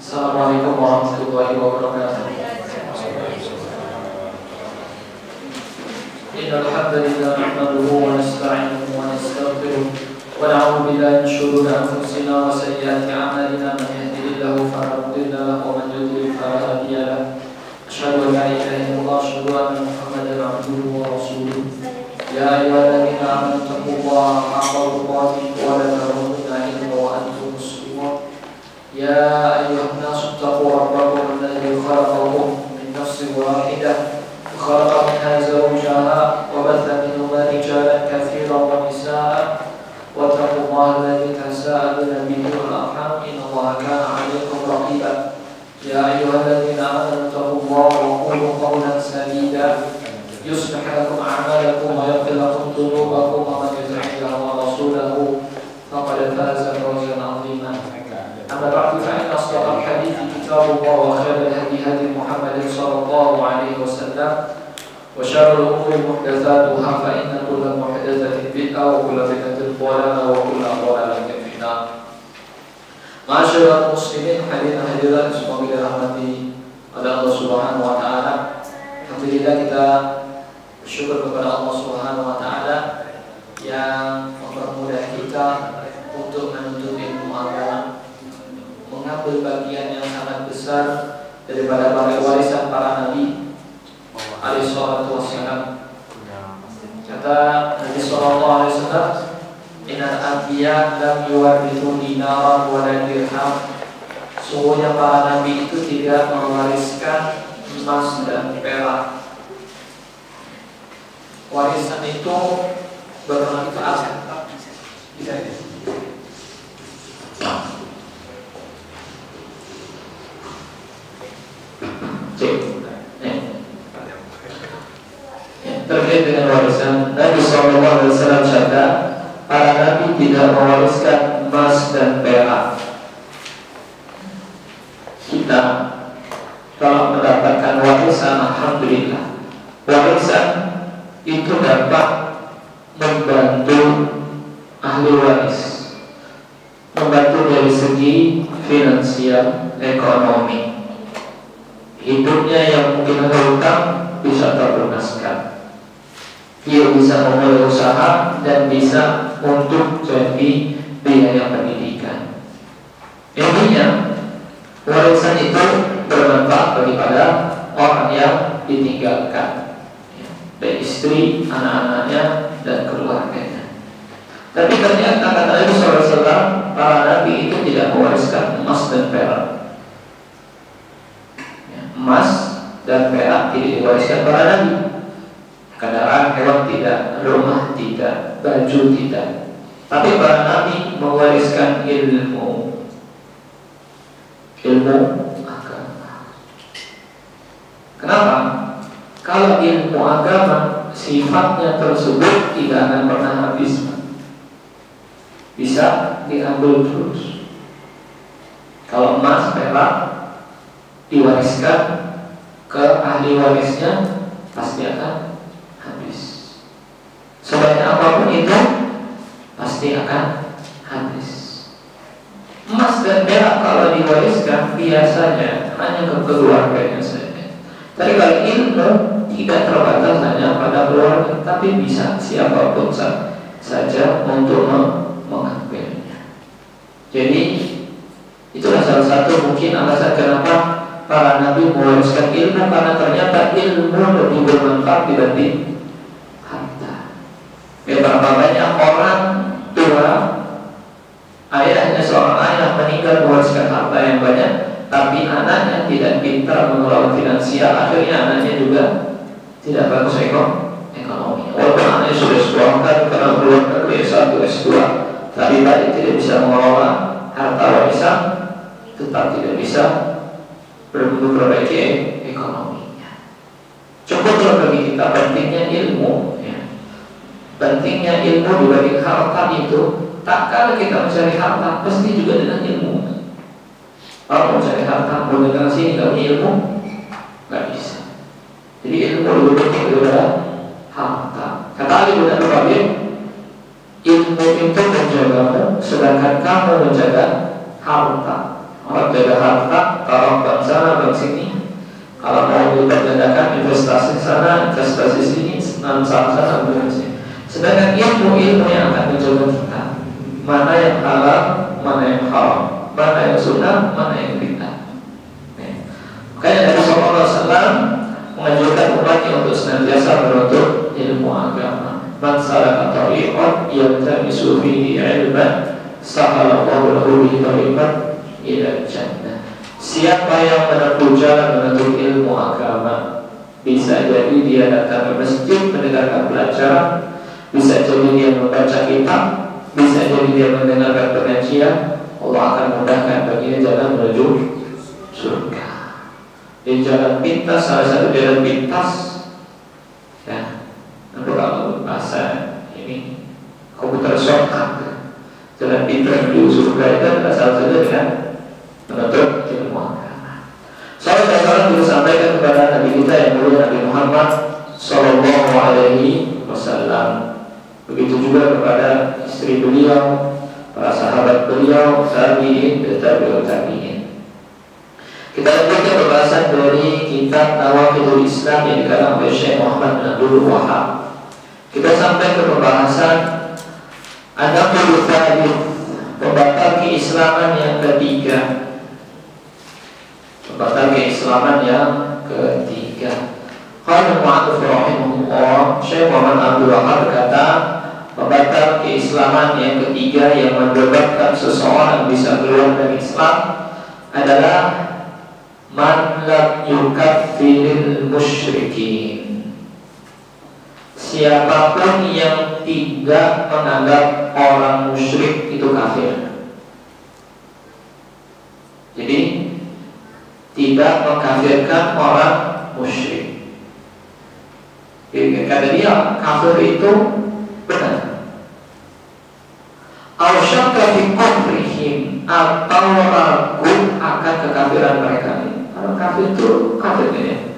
Assalamualaikum warahmatullahi wabarakatuh. Innal hamdalillah nahmaduhu wa nasta'inuhu wa nastaghfiruh wa na'udzu billahi min shururi anfusina wa sayyiati a'malina man yahdihillahu fala mudilla lahu wa man yudlil fala hadiya lahu. Asyhadu an la ilaha illallah wa asyhadu anna Muhammadan 'abduhu wa rasuluh. Ya ayyuhalladzina amanu taqullaha haqqa tuqatih wa la tamutunna illa wa antum muslimun. Ya ayyuhan nasu taqu rabbakum alladzi khalaqakum min nafsin wahidah wa khalaqa minha zawjaha wa batha minhuma rijalan katsiran wa nisaa'a wattaqullaha alladzi tasaaluna bihi wal arham innallaha kana 'alaykum raqiba. Ya ayyuhalladzina amanu taqullaha wa qulu qawlan sadida yuslih lakum a'malakum wa yaghfir lakum dhunubakum wa man yuti' Allaha wa rasulahu faqad faza fawzan 'azima. أما بعد فإن أصدق الحديث كتاب الله وخير الهدي هدي محمد صلى الله عليه وسلم وشر الأمور محدثاتها فإن كل محدثة بدعة وكل بدعة ضلالة وكل ضلالة في النار. Ma'asyiral muslimin hadirin hadirat semoga dirahmati oleh Allah Subhanahu wa taala. Alhamdulillah kita bersyukur kepada Allah Subhanahu wa taala yang mempermudah kita untuk menuntut ilmu agama, mengambil bagian yang sangat besar daripada warisan para nabi alaihi salatu wassalam. Kata Nabi sallallahu alaihi wasallam, innal anbiya lam yuwarithu dinaran wa la dirham. Sungguhnya para nabi itu tidak mewariskan emas dan perak. Warisan itu bermanfaat. Terkait dengan warisan, Nabi SAW bersabda, para nabi tidak mewariskan emas dan perak. Kita kalau mendapatkan warisan, alhamdulillah. Warisan itu dapat membantu ahli waris, membantu dari segi finansial, ekonomi. Hidupnya yang mungkin ada hutang bisa terlunaskan. Dia bisa memulai usaha dan bisa untuk jadi biaya pendidikan. Intinya warisan itu bermanfaat daripada orang yang ditinggalkan, baik istri, anak-anaknya dan keluarganya. Tapi ternyata kata Nabi SAW, para nabi itu tidak mewariskan emas dan perak. Emas dan perak tidak diwariskan para nabi. Kendaraan hewan tidak, rumah tidak, baju tidak. Tapi para nabi mewariskan ilmu agama. Kenapa? Kalau ilmu agama sifatnya tersebut tidak akan pernah habis, bisa diambil terus. Kalau emas, perak diwariskan ke ahli warisnya, pasti akan habis. Sebanyak apapun itu pasti akan habis. Emas dan perak kalau diwariskan biasanya hanya ke keluarganya saja. Tapi kalau ilmu tidak terbatas hanya pada keluarga, tapi bisa siapapun saja untuk mengambilnya. Jadi itulah salah satu mungkin alasan kenapa para nabi mewariskan ilmu, karena ternyata ilmu lebih bermanfaat dibanding harta. Betapa banyak orang tua, ayahnya seorang ayah meninggal mewariskan harta yang banyak, tapi anaknya tidak pintar mengelola finansial, akhirnya anaknya juga tidak bagus ekonomi. Walaupun anaknya sudah sekolahkan karena keluarga S1, S2, tapi tadi tidak bisa mengelola harta warisan, tetap tidak bisa memperbaiki ekonominya. Cukuplah bagi kita pentingnya ilmu, ya. Pentingnya ilmu dibanding harta itu. Tak kala kita mencari harta, pasti juga dengan ilmu. Kalau mencari harta, mau dengan sini nggak punya ilmu, nggak bisa. Jadi ilmu lebih penting daripada harta. Kata Ali bin Abi Thalib, ilmu itu menjagamu, sedangkan kamu menjaga harta. Orang jaga harta, taruh bank sana, bank sini. Kalau mau dipergandakan investasi sana, investasi sini, saham sana, bank sini. Sedangkan ilmu yang akan menjaga kita, mana yang halal, mana yang haram, mana yang sunnah, mana yang bid'ah. Makanya Nabi SAW menganjurkan umatnya untuk senantiasa menuntut ilmu agama. Man salaka tariqan yaltamisu fihi ilman sahalallahu lahu bihi tariqan ila jannah. Siapa yang menempuh jalan menuntut ilmu agama, bisa jadi dia datang ke masjid mendengarkan pelajaran, bisa jadi dia membaca kitab, bisa jadi dia mendengarkan pengajian, Allah akan mudahkan baginya jalan menuju surga. Di jalan pintas, salah satu jalan pintas, ya, nanti kalau bahasa ini komputer shortcut, jalan pintas menuju surga itu adalah salah satu dengan menuntut ilmu agama. Saudara-saudara dulu sampaikan kepada Nabi kita yang mulia Nabi Muhammad Sallallahu Alaihi Wasallam. Begitu juga kepada istri beliau, para sahabat beliau, tabi'in dan tabi'ut tabi'in. Kita lanjutkan pembahasan dari kitab Nawaqidul Islam yang dikarang oleh Syekh Muhammad bin Abdul Wahab. Kita sampai ke pembahasan An-Naqdul Tsalits, pembatal keislaman yang ketiga. Pembatal keislaman yang ketiga. Qala al-mu'allif rahimahullah, Syekh Muhammad Abdul Wahab berkata, pembatal keislaman yang ketiga yang menyebabkan seseorang bisa keluar dari Islam adalah man lam yukaffiril musyrikin. Siapapun yang tidak menganggap orang musyrik itu kafir. Jadi tidak mengkafirkan orang musyrik. Jadi kata dia kafir itu benar. Au syakka fi kufrihim, atau ragu akan kekafiran mereka. Orang kafir itu kafir ini.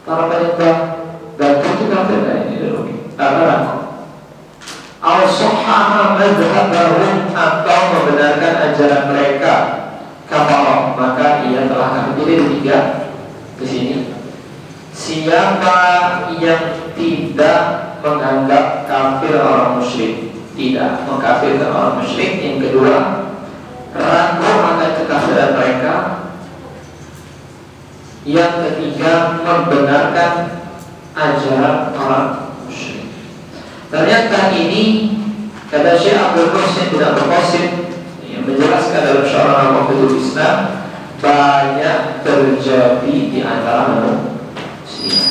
Para penyembah batu itu kafir ini dulu. Ragu. Au sahhaha madhhabahum, atau membenarkan ajaran mereka, kafar, maka ia telah kafir. Jadi tiga di sini. Siapa yang tidak menganggap kafir orang musyrik, tidak mengkafirkan orang musyrik. Yang kedua, ragu akan kekafiran mereka. Yang ketiga, membenarkan ajaran orang musyrik. Ternyata ini, kata Syekh Abdul Qasim bin Abdul Qasim yang menjelaskan dalam Syarah Nawaqidul Islam, banyak terjadi di antara manusia.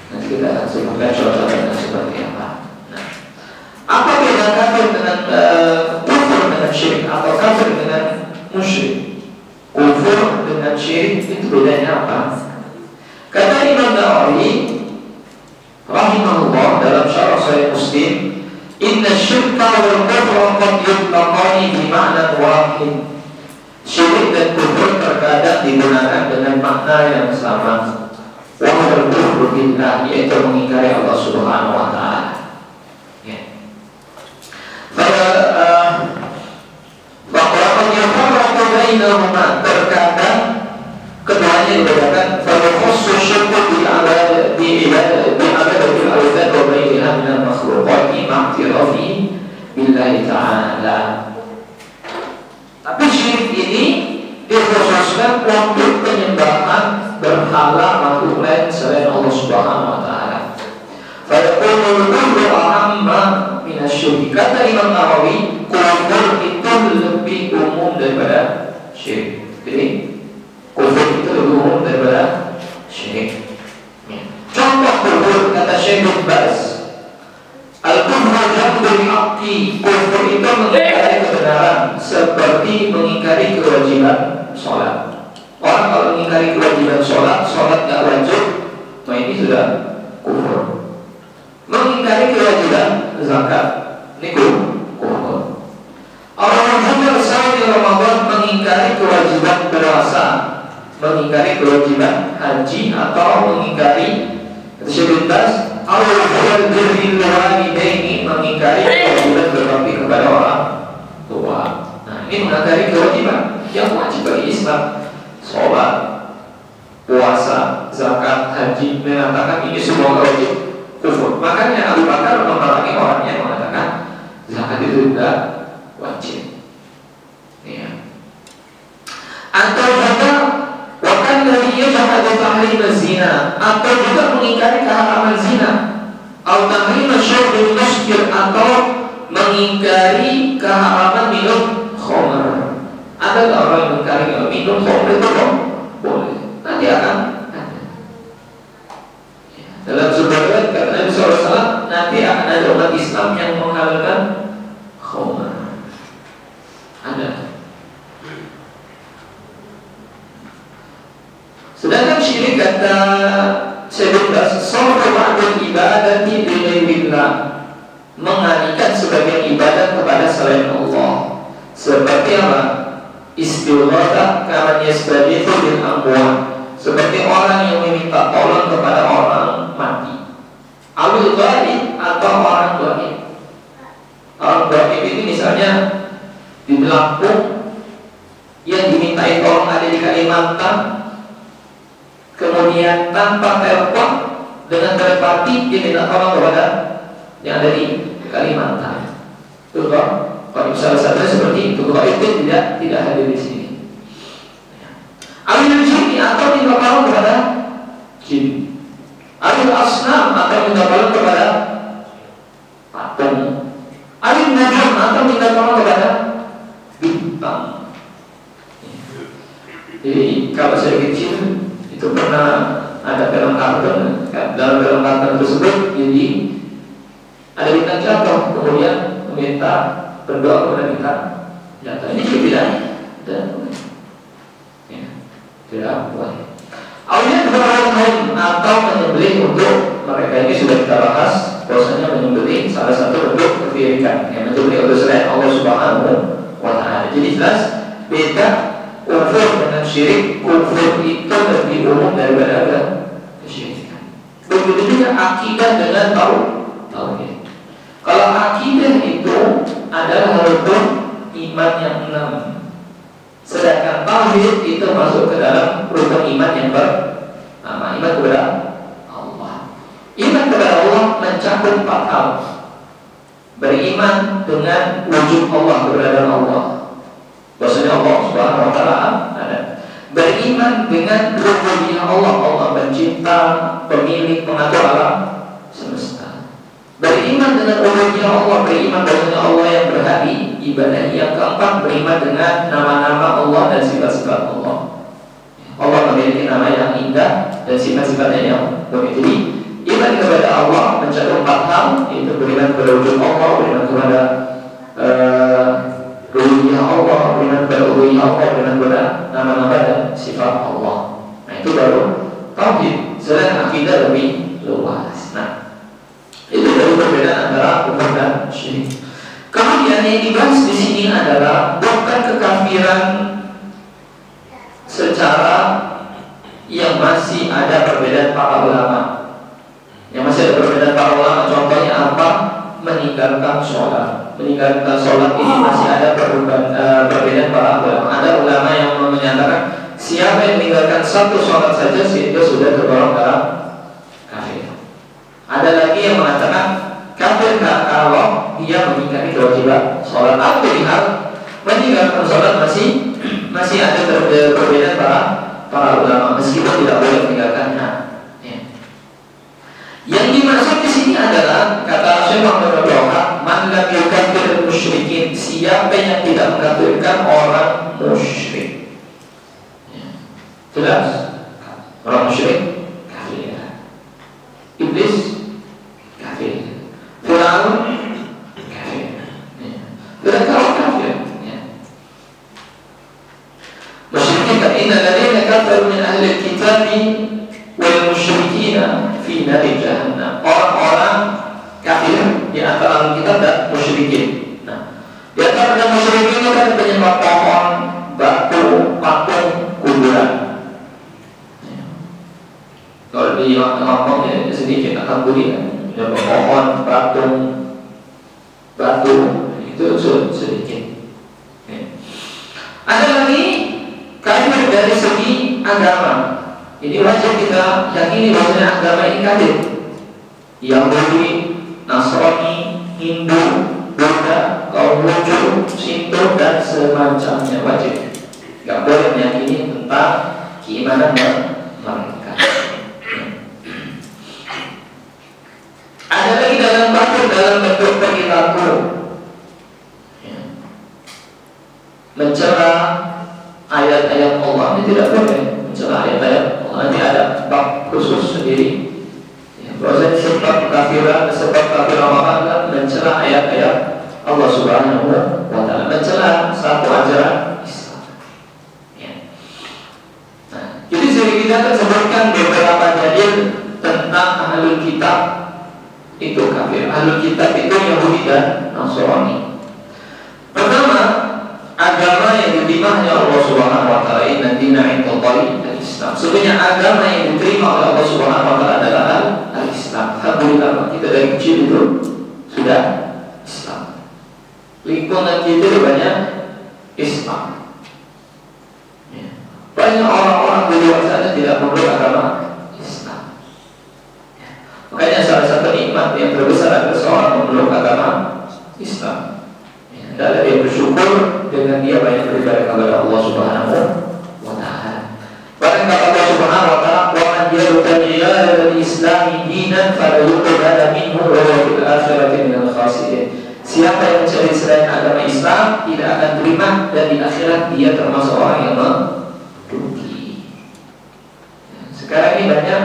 Nanti kita akan sebutkan contohnya seperti apa. Apa beda kafir dengan kufur dengan syirik atau kafir dengan musyrik? Kufur dengan syirik itu bedanya apa? Kata Imam Nawawi rahimahullah dalam Syarah Sahih Muslim, inna syirka wal kufra qad yutlaqani bi ma'nan wahid. Syirik dan kufur terkadang digunakan dengan makna yang sama. Wa huwa al-kufru billah, yaitu mengingkari Allah Subhanahu wa taala. Terkadang keduanya dibedakan. Fal-khussu syirku bi'ibadatil awthan wa bainaha minal makhluqati ma'tirafi billahi ta'ala. Tapi syirik ini dikhususkan untuk penyembahan berhala makhluk lain selain Allah Subhanahu wa taala. Fa yaqulu al-kufru ahamma min asy-syirk. Kata Imam Nawawi, kufur itu lebih umum daripada syirik. Jadi kufur itu lebih umum daripada syirik. Contoh kufur, kata Syekh bin Baz, al-kufru jahilul haqqi, kufur itu mengingkari kebenaran, seperti mengingkari kewajiban sholat. Orang kalau mengingkari kewajiban sholat gak wajib, nah ini sudah kufur. Mengingkari kewajiban zakat, ini kufur. Orang yang salat di Ramadan, mengingkari kewajiban puasa, mengingkari kewajiban haji, atau mengingkari syariat al-fardhu bil walidaini, mengingkari kewajiban berbakti kepada orang tua. Nah, ini mengingkari kewajiban yang wajib puasa, zakat, haji, mengatakan ini semua wajib, kufur. Makanya Abu Bakar memerangi orang yang mengatakan zakat itu tidak wajib. Ya. Atau juga bahkan dari syahadu tahrim zina, atau juga mengingkari keharaman zina, atau tahrim syurbil muskir, atau mengingkari keharaman minum khamr. Ada tak orang yang mengingkari minum khamr itu boleh? Nanti akan ada. Ya. Dalam sebuah riwayat kata Nabi SAW, nanti akan ada umat Islam yang menghalalkan khamr. Ada. Sedangkan syirik kata Syaikhul Sarfu ba'dul ibadati li ghairillah, mengalihkan sebagian ibadat kepada selain Allah. Seperti apa? Istighatsah kama yastabithu bil amwat, seperti orang yang meminta tolong kepada orang mati. Awil ghaib, atau orang ghaib. Orang ghaib ini misalnya di Lampung yang dimintai tolong ada di Kalimantan, kemudian tanpa telepon dengan telepati dia minta tolong kepada yang ada di Kalimantan. Itu kalau salah satunya seperti itu, kalau itu tidak hadir di sini. Awil jin, atau minta tolong kepada jin. Awil asnam, atau minta tolong kepada patung. Awil najum, atau minta tolong kepada bintang. Jadi kalau saya kecil itu pernah ada film kartun, dalam film kartun tersebut jadi ada bintang jatuh, kemudian meminta berdoa kepada bintang jatuh. Ini tidak tidak boleh. Awalnya berlangsung atau menyembelih untuk mereka, ini sudah kita bahas bahwasanya menyembelih salah satu bentuk kesyirikan, yang menyembelih untuk selain Allah Subhanahu wa Ta'ala. Jadi jelas beda kufur dengan syirik. Kufur itu lebih umum daripada kesyirikan. Begitu juga akidah dengan tauhid. Kalau akidah itu adalah rukun iman yang 6, sedangkan tauhid itu masuk ke dalam rukun iman yang pertama, iman kepada Allah. Iman kepada Allah mencakup 4 hal. Beriman dengan wujud Allah, keberadaan Allah, bahwasanya Allah Subhanahu wa Ta'ala ada. Beriman dengan rububiyah Allah, Allah pencipta, pemilik, pengatur alam semesta. Beriman dengan rububiyah Allah, beriman bahwasanya Allah yang berhak ibadah. Yang keempat, beriman dengan nama-nama Allah dan sifat-sifat Allah. Allah memiliki nama yang indah dan sifat-sifatnya yang baik. Jadi iman kepada Allah mencakup 4 hal, yaitu beriman kepada wujud Allah, beriman kepada rububiyah Allah, beriman kepada uluhiyah Allah, beriman kepada nama-nama dan sifat Allah. Nah, itu baru tauhid. Sedangkan akidah lebih luas. Nah, itu dari perbedaan antara kufur dan syirik. Kemudian yang dibahas di sini adalah bukan kekafiran secara yang masih ada perbedaan para ulama. Yang masih ada perbedaan para ulama, contohnya apa? Meninggalkan sholat. Meninggalkan sholat ini masih ada perbedaan para ulama. Ada ulama yang menyatakan siapa yang meninggalkan 1 sholat saja sehingga sudah tergolong dalam kafir. Ada lagi yang mengatakan kafir kalau dia mengingkari kewajiban sholat. Atau lihat meninggalkan sholat masih ada perbedaan para ulama, meskipun tidak boleh meninggalkannya. Yang dimaksud di sini adalah kata Syekh Muhammad Abdullah, man lam yukafir musyrikin, siapa yang tidak mengkafirkan orang musyrik. Jelas? Orang musyrik kafir. Iblis kafir. Firaun kafir. Firaun kafir. Musyrikin kan inna alladziina kafaru min ahli al-kitabi wal musyrikina fi nari jahannam. Orang-orang kafir di antara ahli kitab dan musyrikin. Nah, di antara musyrikin itu kan penyembah pohon, batu, patung, kuburan. Kalau di Lampung ya sedikit akan budi kan, penyembah pohon, patung, batu itu sedikit. Ada lagi kafir dari segi agama. Ini wajib kita yakini bahwa agama ini kafir. Yahudi, Nasrani, Hindu, Buddha, kaum Konghucu, Shinto dan semacamnya wajib. Gak boleh meyakini tentang keimanan mereka. Ada lagi dalam bentuk perilaku mencela ayat-ayat Allah, ini tidak boleh mencela ayat-ayat Allah. Nanti ada bab khusus sendiri. Proses sebab kafiran apa mencela ayat-ayat Allah Subhanahu wa Ta'ala, mencela satu ajaran Islam. Nah, jadi kita akan sebutkan beberapa dalil tentang ahlul kitab itu kafir. Ahlul kitab itu Yahudi dan Nasrani. Pertama, agama yang diterima oleh Allah Subhanahu wa Ta'ala inna indallahi al-Islam. Sebenarnya agama yang diterima oleh Allah Subhanahu wa Ta'ala adalah al-Islam. Alhamdulillah kita dari kecil itu sudah Islam. Lingkungan kita banyak Islam. Banyak orang-orang di luar sana tidak memeluk agama Islam. Makanya salah satu nikmat yang terbesar adalah seorang memeluk agama Islam. Adalah dia bersyukur dengan dia banyak beribadah kepada Allah Subhanahu wa Ta'ala. Bahkan kata Allah Subhanahu wa Ta'ala, "Wa man yabtaghi ghayra al-Islam dinan fala yuqbal minhu wa huwa fil akhirati minal khasirin." Siapa yang mencari selain agama Islam tidak akan terima, dan di akhirat dia termasuk orang yang merugi. Sekarang ini banyak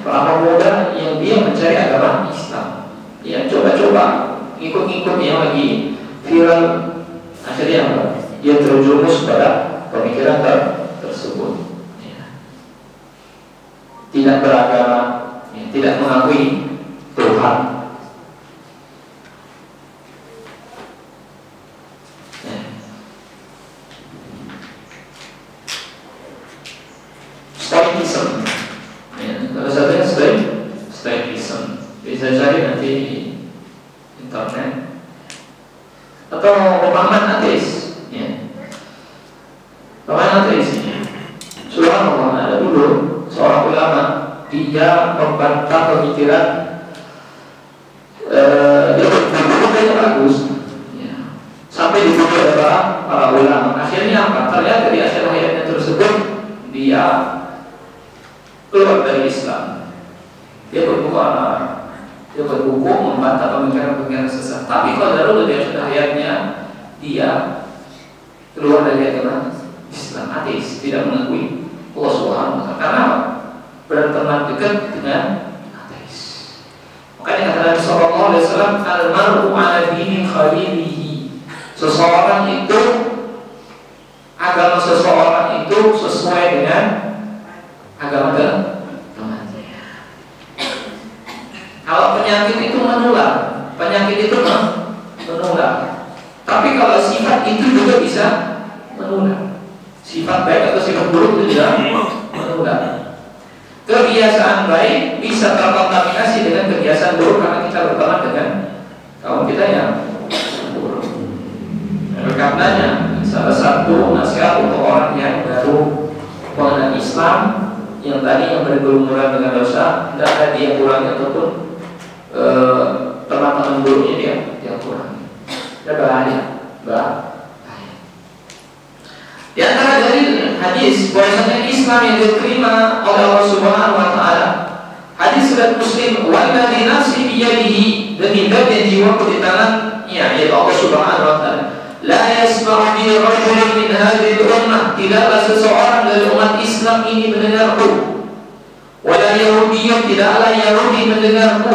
para pemuda yang dia mencari agama Islam, yang coba-coba ikut-ikut yang lagi viral, akhirnya apa? Dia terjerumus pada pemikiran tersebut. Tidak beragama, tidak mengakui Tuhan. Stoicism, salah satunya Stoicism. Bisa cari nanti di internet. Atau pemahaman ateis, pemahaman ateis. Subhanallah, ada dulu seorang ulama, dia membantah pemikiran dia berpikir bagus, sampai dibunuh oleh para ulama. Akhirnya apa? Ternyata di akhir hayatnya tersebut dia keluar dari Islam. Dia berbuku membantah pemikiran-pemikiran sesat. Tapi kalau di akhir hayatnya dia keluar dari agama Islam, ateis, tidak mengakui Allah Subhanahu wa Ta'ala. Karena berteman dekat dengan ateis. Makanya kata Nabi sallallahu alaihi wasallam, "Al-mar'u 'ala dini khalilihi." Seseorang itu, agama seseorang itu sesuai dengan agama temannya. Kalau penyakit itu menular, Tapi kalau sifat itu juga bisa menular. Sifat baik atau sifat buruk itu juga menular. Kebiasaan baik bisa terkontaminasi dengan kebiasaan buruk karena kita berteman dengan kaum kita yang buruk. Karenanya salah satu nasihat untuk orang yang baru mengenal Islam, yang tadi yang bergelumuran dengan dosa, tidak ada dia kurangi ataupun teman-teman buruknya dia kurangi. Ada bahaya. Di antara dari hadis bahwasanya Islam yang diterima oleh Allah Subhanahu wa Ta'ala, hadis riwayat Muslim, "Walladzi nafsi biyadihi", demi zat yang jiwaku di tangannya, yaitu Allah Subhanahu wa Ta'ala, "La yasma'u bi rajulin min hadhihi al-ummah", tidaklah seseorang dari umat Islam ini mendengarku, wala Yahudiyyun, tidaklah Yahudi mendengar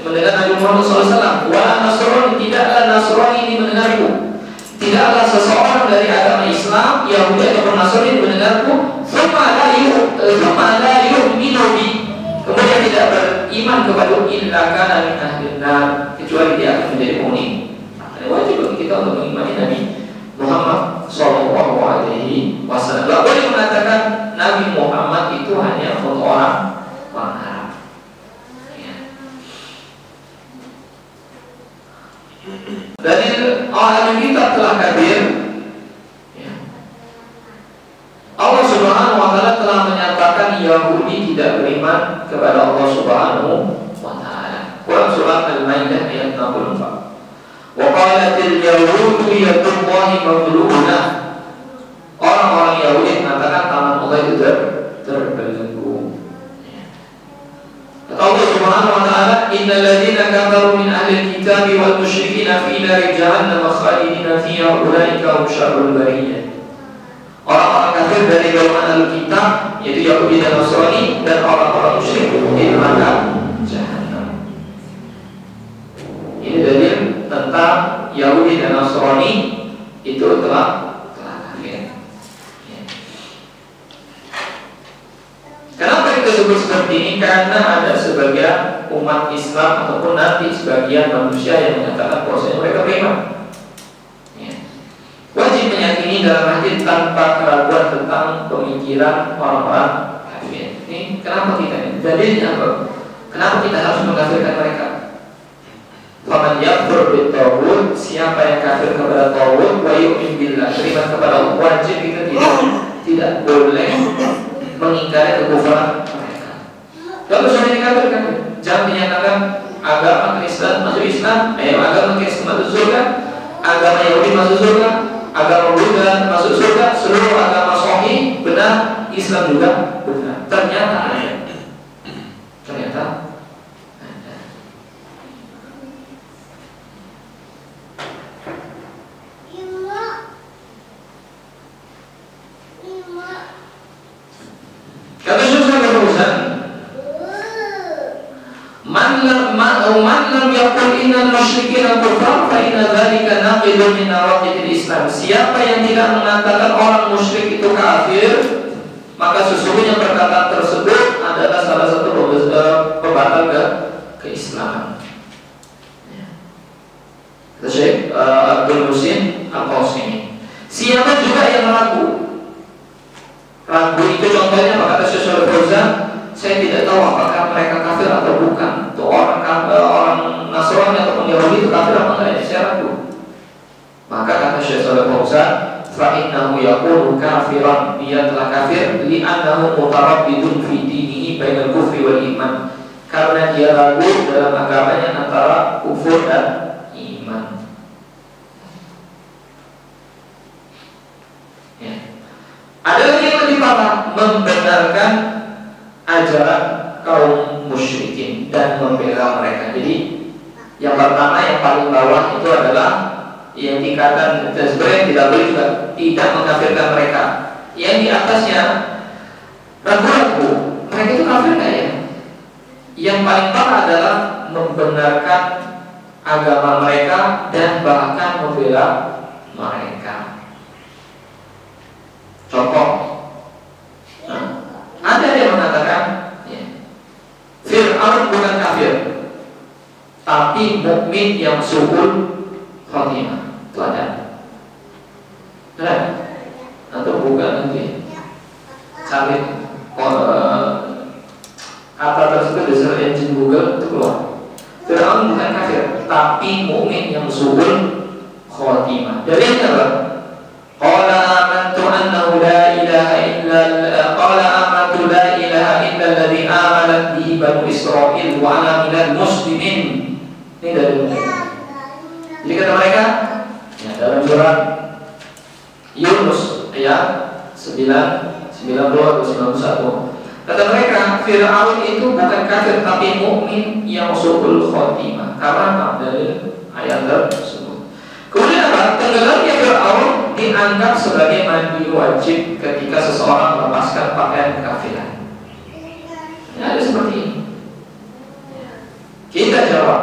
Nabi Muhammad SAW, wala Nasrani, tidaklah Nasrani ini mendengarku. Tidaklah seseorang dari agama Islam, Yahudi atau Nasrani mendengarku, thumma la yu'minu bi, kemudian tidak beriman kepada illa kana min ahlin nar, kecuali dia akan menjadi penghuni. Wajib bagi kita untuk mengimani Nabi Muhammad Sallallahu Alaihi Wasallam. Tidak boleh mengatakan Nabi Muhammad itu hanya untuk orang Arab. Dari orang kitab telah hadir, Allah Subhanahu wa Ta'ala telah menyatakan Yahudi beriman kepada Allah Subhanahu wa taala. Quran surat Al-Maidah ayat 64. Wa qalatil yahudu yadullahi maghlulah. Orang-orang Yahudi mengatakan tangan Allah itu terbelenggu. Kata Allah Subhanahu wa taala, "Innal ladzina kafaru min ahli al-kitabi wal musyrikina fi nari jahannam khalidina fiha ulaika hum syarrul bariyah." Orang-orang kafir dari golongan Alkitab, yaitu Yahudi dan Nasrani, dan orang-orang musyrik di neraka Jahannam. Ini dalil tentang Yahudi dan Nasrani itu telah kafir. Kenapa kita sebut seperti ini? Karena ada sebagian umat Islam ataupun nanti sebagian manusia yang menyatakan bahwasanya mereka beriman. Wajib meyakini dalam hati tanpa keraguan tentang pemikiran orang-orang kafir. Ini kenapa kita ini? Dalilnya apa? Kenapa kita harus mengkafirkan mereka? Faman yakfur bit-taghut, siapa yang kafir kepada taghut wa yu'min billah, beriman kepada Allah, wajib kita tidak boleh mengingkari kekufuran mereka. Kalau sudah dikafirkan, jangan menyatakan agama Kristen masuk Islam, agama Kristen masuk surga, agama Yahudi masuk surga, agama Buddha masuk surga, seluruh agama sahih benar, Islam juga benar. Ternyata ada. Kata Syekh Fauzan, man lam yaqul innal musyrikina kufar fa inna dzalika naqidun min nawaqidil Islam. Siapa yang tidak mengatakan orang musyrik itu kafir, maka sesungguhnya perkataan tersebut adalah salah satu pembatal keislaman. Syekh Abdul Husin Al-Qausimi. Siapa juga yang ragu itu contohnya, maka kata Syekh Fauzan, saya tidak tahu apakah mereka kafir atau bukan. Itu orang Nasrani ataupun Yahudi itu kafir apa enggak, saya ragu. Maka kata Syekh Fauzan, fa innahu yaqulu kafiran, dia telah kafir li'annahu mutarabbidun fi dinihi bainal kufri wal iman, karena dia ragu dalam agamanya antara kufur dan iman. Ada lagi yang lebih parah, membenarkan ajaran kaum musyrikin dan membela mereka. Jadi yang pertama, yang paling bawah itu adalah yang dikatakan sebenarnya tidak boleh juga tidak mengkafirkan mereka. Yang di atasnya ragu-ragu, mereka itu kafir nggak ya? Yang paling parah adalah membenarkan agama mereka dan bahkan membela mereka. Contoh, ada yang mengatakan Fir'aun bukan kafir, tapi mukmin yang su'ul khatimah. Itu ada. Ada? Atau bukan nanti cari kata tersebut di search engine Google itu keluar. Fir'aun bukan kafir, tapi mukmin yang su'ul khatimah. Dari apa? Qala amantu annahu la ilaha illa qala amantu la ilaha illa alladhi amanat bihi banu Israil wa ana minal muslimin. Ini dari mereka. Jadi kata mereka, ya, dalam surat Yunus ayat 90 atau 91, kata mereka Fir'aun itu bukan kafir tapi mukmin yang su'ul khatimah. Karena dari ayat tersebut. Kemudian apa? Tenggelamnya Fir'aun dianggap sebagai mandi wajib ketika seseorang melepaskan pakaian kekafiran. Ya, ada seperti ini. Kita jawab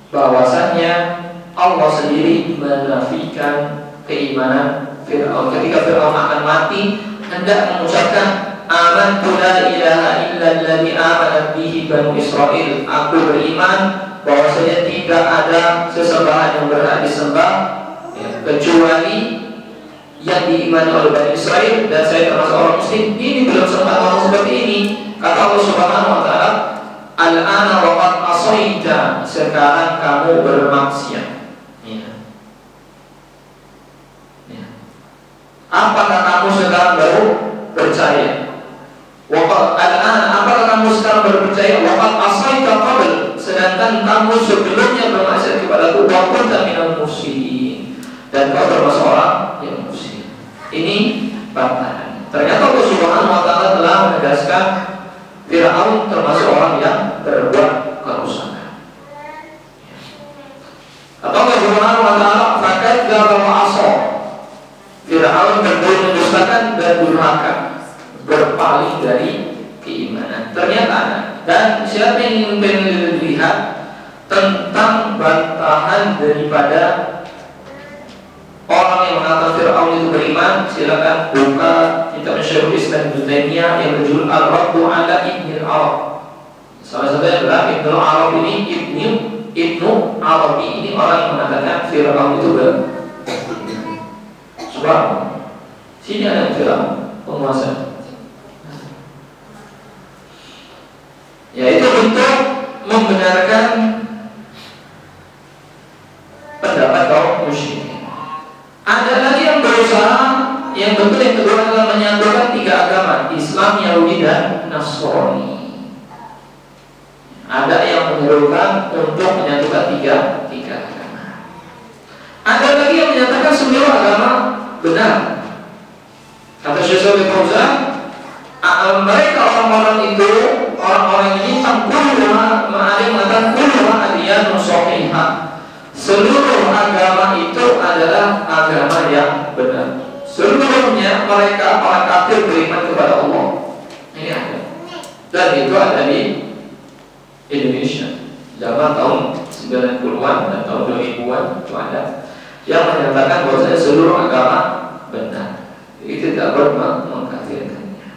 bahwasannya Allah sendiri menafikan keimanan Fir'aun. Ketika Fir'aun akan mati, hendak mengucapkan amantu la ilaha illa alladhi amanat bihi banu Israil. Aku beriman bahwasanya tidak ada sesembahan yang berhak disembah kecuali yang diimani oleh Bani Israel, dan saya termasuk orang muslim. Ini belum sempat ngomong seperti ini. Kata Allah Subhanahu wa taala, al-ana wa qad asaita, sekarang kamu bermaksiat. Apakah kamu sekarang baru percaya? Waqad al-an, apakah kamu sekarang baru percaya? Waqad asaita qabl, sedangkan kamu sebelumnya bermaksiat kepadaku. Wa kunta minal mufsidin, dan kau termasuk orang yang mufsid. Ini bantahan. Ternyata Allah Subhanahu wa taala telah menegaskan Fir'aun termasuk orang yang berbuat kerusakan. Atau Allah Subhanahu wa taala fakadzdzaba wa asa. Fir'aun mendustakan dan durhaka, berpaling dari keimanan. Ternyata dan siapa yang ingin melihat tentang bantahan daripada orang yang mengatakan Fir'aun itu beriman, silakan buka kitab Syekhul Islam Ibnu Taimiyah yang berjudul Ar-Raddu 'ala Ibnul Arab. Salah satunya adalah Ibnu Arab ini, Ibnu Arabi ini orang yang mengatakan Fir'aun itu beriman. Subhanallah. Sini ada Fir'aun, penguasa. Yaitu untuk membenarkan pendapat kaum musyrikin. Ada lagi yang berusaha, yang betul yang kedua adalah menyatukan tiga agama, Islam, Yahudi, dan Nasrani. Ada yang menyerukan untuk menyatukan tiga agama. Ada lagi yang menyatakan semua agama benar. Kata Syekh Shalih Fauzan, mereka orang-orang itu, orang-orang ini kulluha ma'alim matan kulluha adiyanun shahihah. Seluruh agama itu adalah agama yang benar. Seluruhnya mereka orang kafir beriman kepada Allah. Ini ada. Dan itu ada di Indonesia. Zaman tahun 90-an dan tahun 2000-an itu ada yang menyatakan bahwa seluruh agama benar. Itu tidak mengkafirkannya.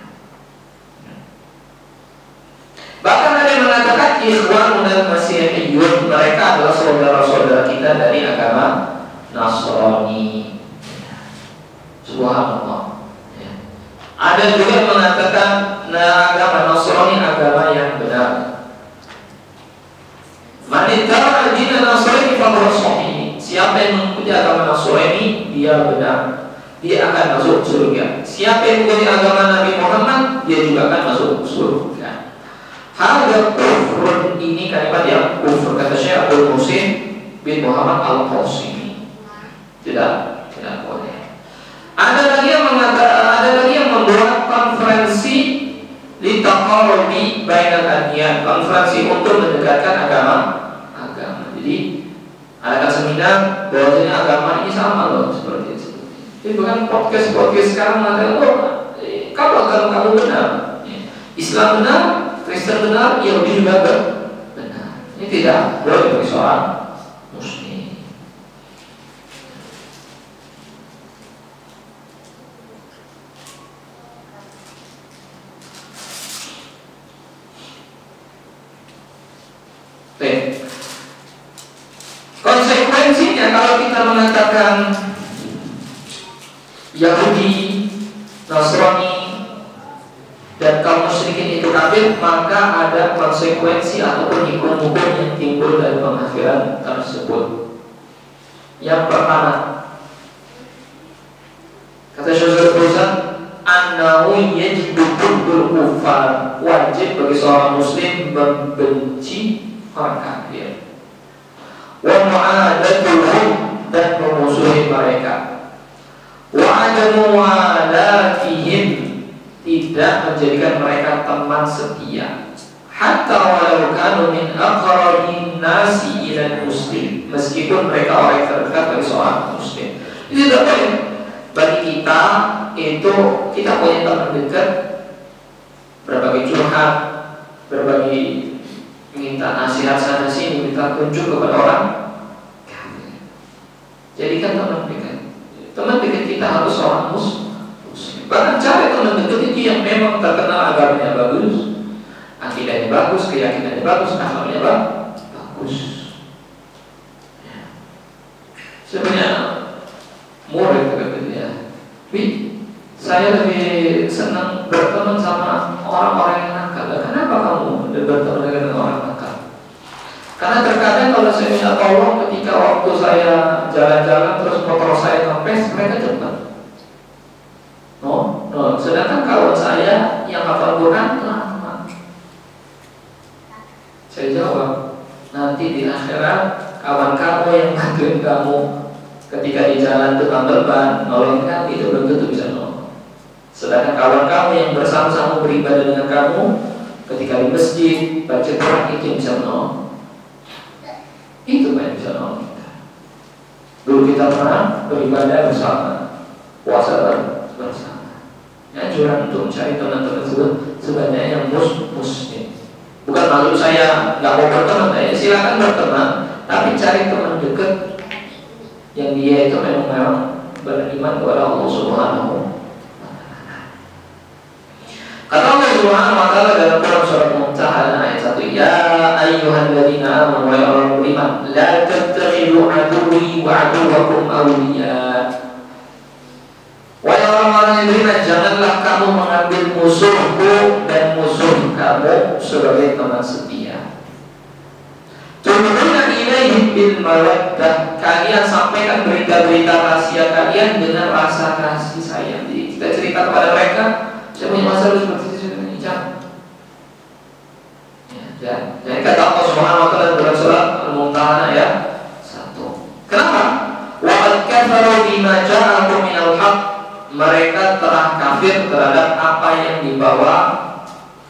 Bahkan ada yang mengatakan Ikhwanun al-Masihiyun, mereka adalah saudara-saudara kita dari agama Nasrani. Subhanallah. Ada juga yang mengatakan agama Nasrani agama yang benar. Man ittaba ad-din Nasrani fahuwa shahih. Siapa yang mengikuti agama Nasrani, dia benar. Dia akan masuk surga. Siapa yang mengikuti agama Nabi Muhammad, dia juga akan masuk surga. Hadza kufrun, ini kalimat yang kufur, kata Syekh Abdul Muhsin bin Muhammad Al-Qasimi. Tidak boleh. Ada lagi yang membuat konferensi litaqarrubi bainal adyan, konferensi untuk mendekatkan agama. Jadi ada seminar bahwasanya agama ini sama loh, seperti itu. Ini bukan podcast sekarang mengatakan kalau agama kamu benar, Islam benar, Kristen benar, Yahudi juga benar. Ini tidak boleh bagi seorang Muslim. Konsekuensinya kalau kita mengatakan Yahudi, Nasrani, dan kaum musyrikin itu kafir, maka ada konsekuensi ataupun hukum-hukum yang timbul dari pengkafiran tersebut. Yang pertama, kata Syekh Fauzan, annahu yajibu kullul kufar, wajib bagi seorang muslim membenci orang kafir, wa mu'adatuhum, dan memusuhi mereka, wa adamu walatihim, tidak menjadikan mereka teman setia, hatta walau kanu min aqrabin nasi ila muslim, meskipun mereka orang yang terdekat bagi seorang muslim. Itu tidak boleh. Bagi kita itu, kita punya teman dekat, berbagi curhat, berbagi minta nasihat sana sini, minta tunjuk kepada orang. Jadikan teman dekat. Teman dekat kita harus orang muslim. Bahkan cari teman dekat itu yang memang terkenal agamanya bagus, akidahnya bagus, keyakinannya bagus, akhlaknya bagus. Sebenarnya murid katanya, saya lebih senang berteman sama orang-orang yang nakal. Kenapa kamu berteman dengan orang nakal? Karena terkadang kalau saya minta tolong ketika waktu saya jalan-jalan terus motor saya kempes, mereka cepat. Sedangkan kalau saya yang yang hafal Quran lama. Saya jawab, nanti di akhirat kawan kamu yang bantuin kamu ketika di jalan tukang ban nolongin kamu itu belum tentu bisa nolong. Sedangkan kawan kamu yang bersama-sama beribadah dengan kamu ketika di masjid baca Quran itu yang bisa nolong. Itu yang bisa nolong kita. Dulu kita pernah beribadah bersama, puasa bersama. Anjuran untuk mencari teman-teman sebanyak yang muslim. Bukan maksud saya nggak mau berteman, silakan berteman, tapi cari teman dekat yang dia itu memang beriman kepada Allah Subhanahu wa Ta'ala. Kata Allah Subhanahu wa Ta'ala dalam Quran surat Mumtahanah ayat 1, ya ayyuhalladzina amanu wa orang beriman, la tattakhidhu aduwwi wa aduwwakum awliya. Wahai orang-orang yang beriman, janganlah kamu mengambil musuhku dan musuh kamu sebagai teman setia. Tuluna ilaihim bil mawaddah, kalian sampaikan berita-berita rahasia kalian dengan rasa kasih sayang. Jadi kita cerita kepada mereka, saya punya masalah seperti ini, jangan. Jadi kata Allah Subhanahu wa Ta'ala dalam surat Al-Mumtahanah ayat 1. Kenapa? Wa qad kafaru bima ja'akum minal haqq, mereka telah kafir terhadap apa yang dibawa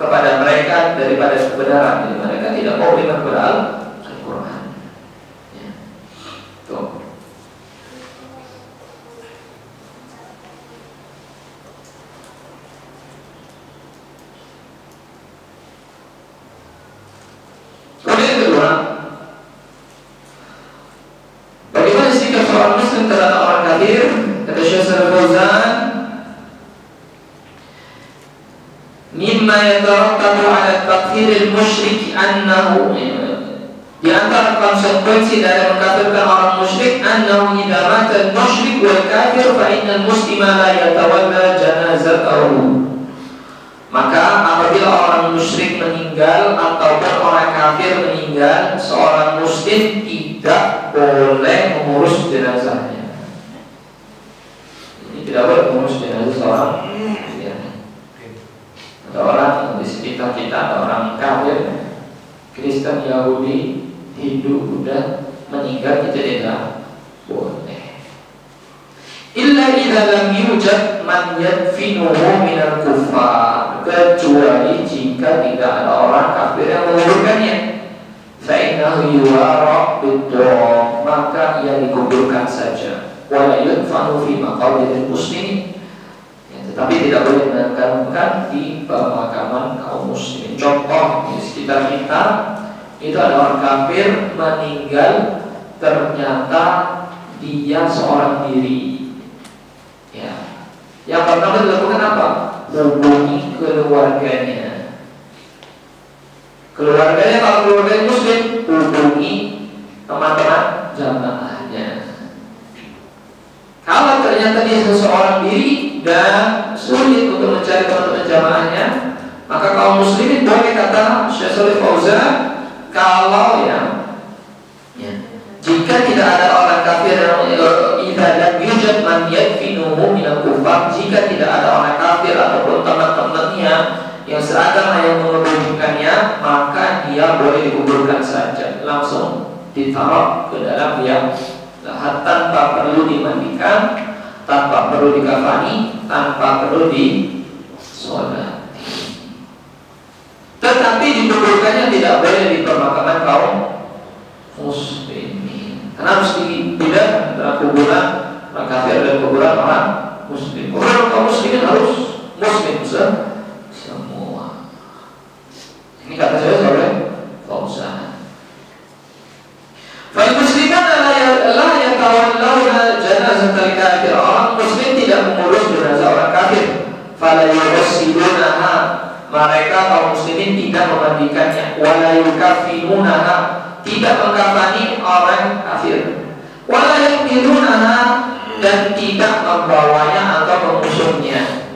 kepada mereka daripada kebenaran. Jadi mereka tidak mau beriman kepada Al-Quran. Ya. Tuh. Kemudian yang kedua, bagaimana sikap seorang muslim terhadap orang kafir? Kata Syekh Shalih Fauzan, mimma yatarattabu ala takfiril musyrik annahu, di antara konsekuensi dari mengkafirkan orang musyrik, annahu idza mata al-musyrik wal kafir fa innal muslima la yatawalla janazatahu. Maka apabila orang musyrik meninggal ataupun orang kafir meninggal, seorang muslim tidak boleh mengurus jenazahnya. Tidak boleh mengurus jenazah seorang. Ada orang di sekitar kita, ada orang kafir, Kristen, Yahudi, Hindu, Buddha meninggal, kita tidak boleh. Illa idza lam yujad man yadfinuhu minal kuffar, kecuali jika tidak ada orang kafir yang menguburkannya. Fa innahu yuwara bid-dom, maka ia dikuburkan saja. Wala yudfanu fi maqabiril muslimin, tetapi tidak boleh dimakamkan di pemakaman kaum muslimin. Contoh di sekitar kita itu ada orang kafir meninggal, ternyata dia seorang diri. Ya, yang pertama dilakukan apa? Hubungi keluarganya. Keluarganya, kalau keluarganya muslim, hubungi teman-teman jamaahnya. Kalau ternyata dia seseorang diri dan sulit untuk mencari teman-teman jamaahnya, maka kaum muslimin boleh, kata Syekh Shalih Fauzan, kalau jika tidak ada orang kafir yang idza yujad man yadfinuhu minal kufar, jika tidak ada orang kafir ataupun teman-temannya yang seragam yang menguburkannya, maka dia boleh dikuburkan saja, langsung ditaruh ke dalam liang lahat tanpa perlu dimandikan, tanpa perlu dikafani, tanpa perlu disolati. Tetapi dikuburkannya tidak boleh di pemakaman kaum muslimin, karena harus dibedakan antara kuburan orang kafir dan kuburan orang muslim. Kuburan kaum muslimin harus muslim semua. Ini kata saya oleh Fauzan. Fal musliman la yatawallawna janazatal kafir, orang muslim tidak mengurus jenazah orang kafir. Fala yughsilunaha, mereka kaum muslimin tidak memandikannya. Wala yukafinunaha, tidak mengkafani orang kafir. Wala yuqilunaha, dan tidak membawanya atau mengusungnya.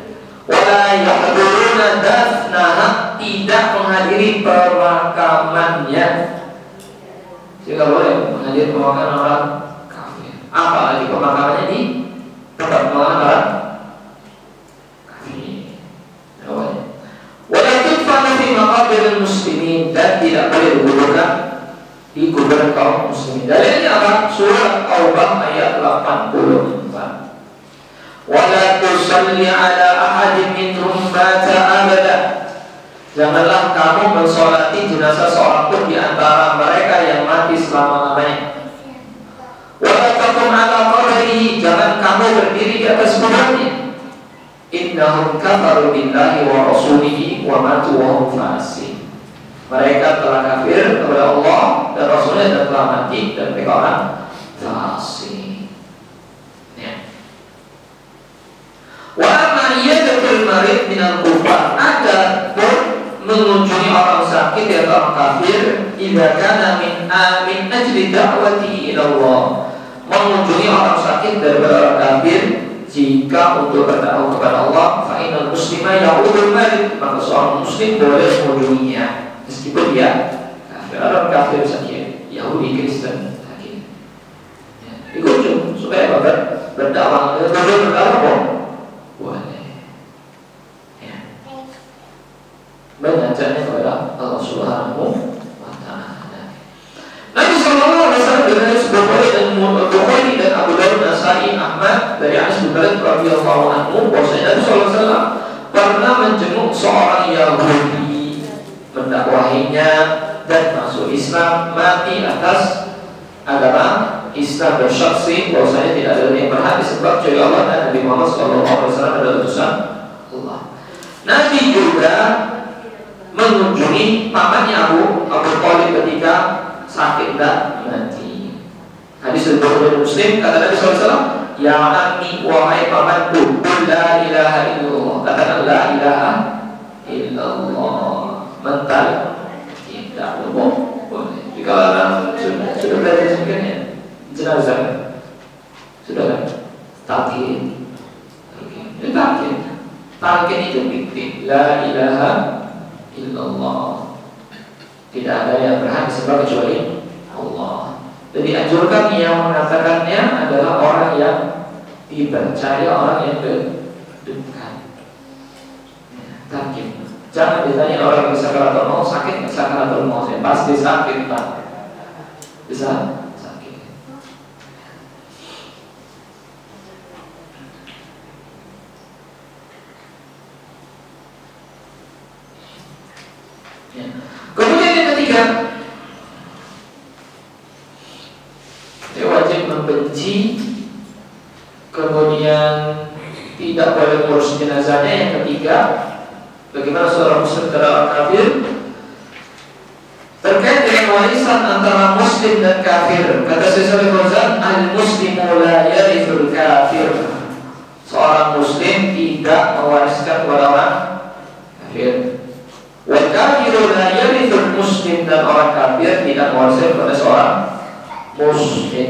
Wala yahduruna dafnaha, tidak menghadiri pemakamannya. Jika boleh menghadiri pemakaman orang kafir, apalagi pemakamannya di tempat pemakaman orang kafir. maqabiril muslimin, dan tidak boleh dikuburkan di kuburan kaum muslimin. Dalilnya apa? Surat Taubah ayat 84. Wala tusalli ala ahadin minhum mata abada. Janganlah kamu mensolati jenazah seorang pun di antara mereka yang mati selama-lamanya. Wala taqum ala qabrihi, jangan kamu berdiri di atas kuburnya. Innahum kafaru billahi wa rasulihi wa matu wa hum fasiqun. Mereka telah kafir kepada Allah dan Rasulnya dan telah mati dan mereka orang fasik. Ya. Wa amma yadul marid minal kufar, ada pun mengunjungi orang sakit atau orang kafir, idza kana min ajli da'watihi ila Allah, mengunjungi orang sakit daripada orang kafir jika untuk berdakwah kepada Allah, fa innal muslima ya'udul marid, maka seorang muslim boleh mengunjunginya meskipun dia kafir. Orang kafir sakit, Yahudi, Kristen sakit, ya, dikunjung supaya berdakwah. Berdakwah boleh, ya, mengajaknya kepada Allah Subhanahu wa Ta'ala. Nabi sallallahu alaihi wasallam dari Bukhari dan Abu Dawud, Nasai, Ahmad dari Anas bin Malik radhiyallahu anhu, bahwasanya Nabi sallallahu alaihi wasallam pernah menjenguk seorang Yahudi, mendakwahinya dan masuk Islam, mati atas agama Islam, bersaksi bahwasanya tidak ada yang berhak disembah kecuali Allah dan Nabi Muhammad sallallahu alaihi wasallam adalah utusan Allah. Nabi juga mengunjungi pamannya Abu Thalib ketika sakit dan mati. Hadis dari Bukhari Muslim, kata Nabi SAW, ya ammi, wahai pamanku, la ilaha illallah, katakan la ilaha illallah. Mental tidak boleh. Jika orang sudah belajar sebagainya, jenazah sudah kan talqin. Talqin itu fikih, la ilaha illallah, tidak ada yang berhak disembah kecuali Allah. Jadi anjurkan yang mengatakannya adalah orang yang dipercaya, orang yang dekat. Talqin. Jangan ditanya orang yang sakaratul maut, sakit nggak sakaratul maut? Ya, pasti sakit, Pak. Bisa sakit. Ya. Kemudian yang ketiga, dia wajib membenci, kemudian tidak boleh mengurus jenazahnya. Yang ketiga, bagaimana seorang muslim terhadap orang kafir? Terkait dengan warisan antara muslim dan kafir, kata Syekh Shalih Fauzan, al-muslimu la yarithul kafir. Seorang muslim tidak mewariskan kepada orang kafir. Wal kafiru la yarithul muslim, dan orang kafir tidak mewariskan kepada seorang muslim.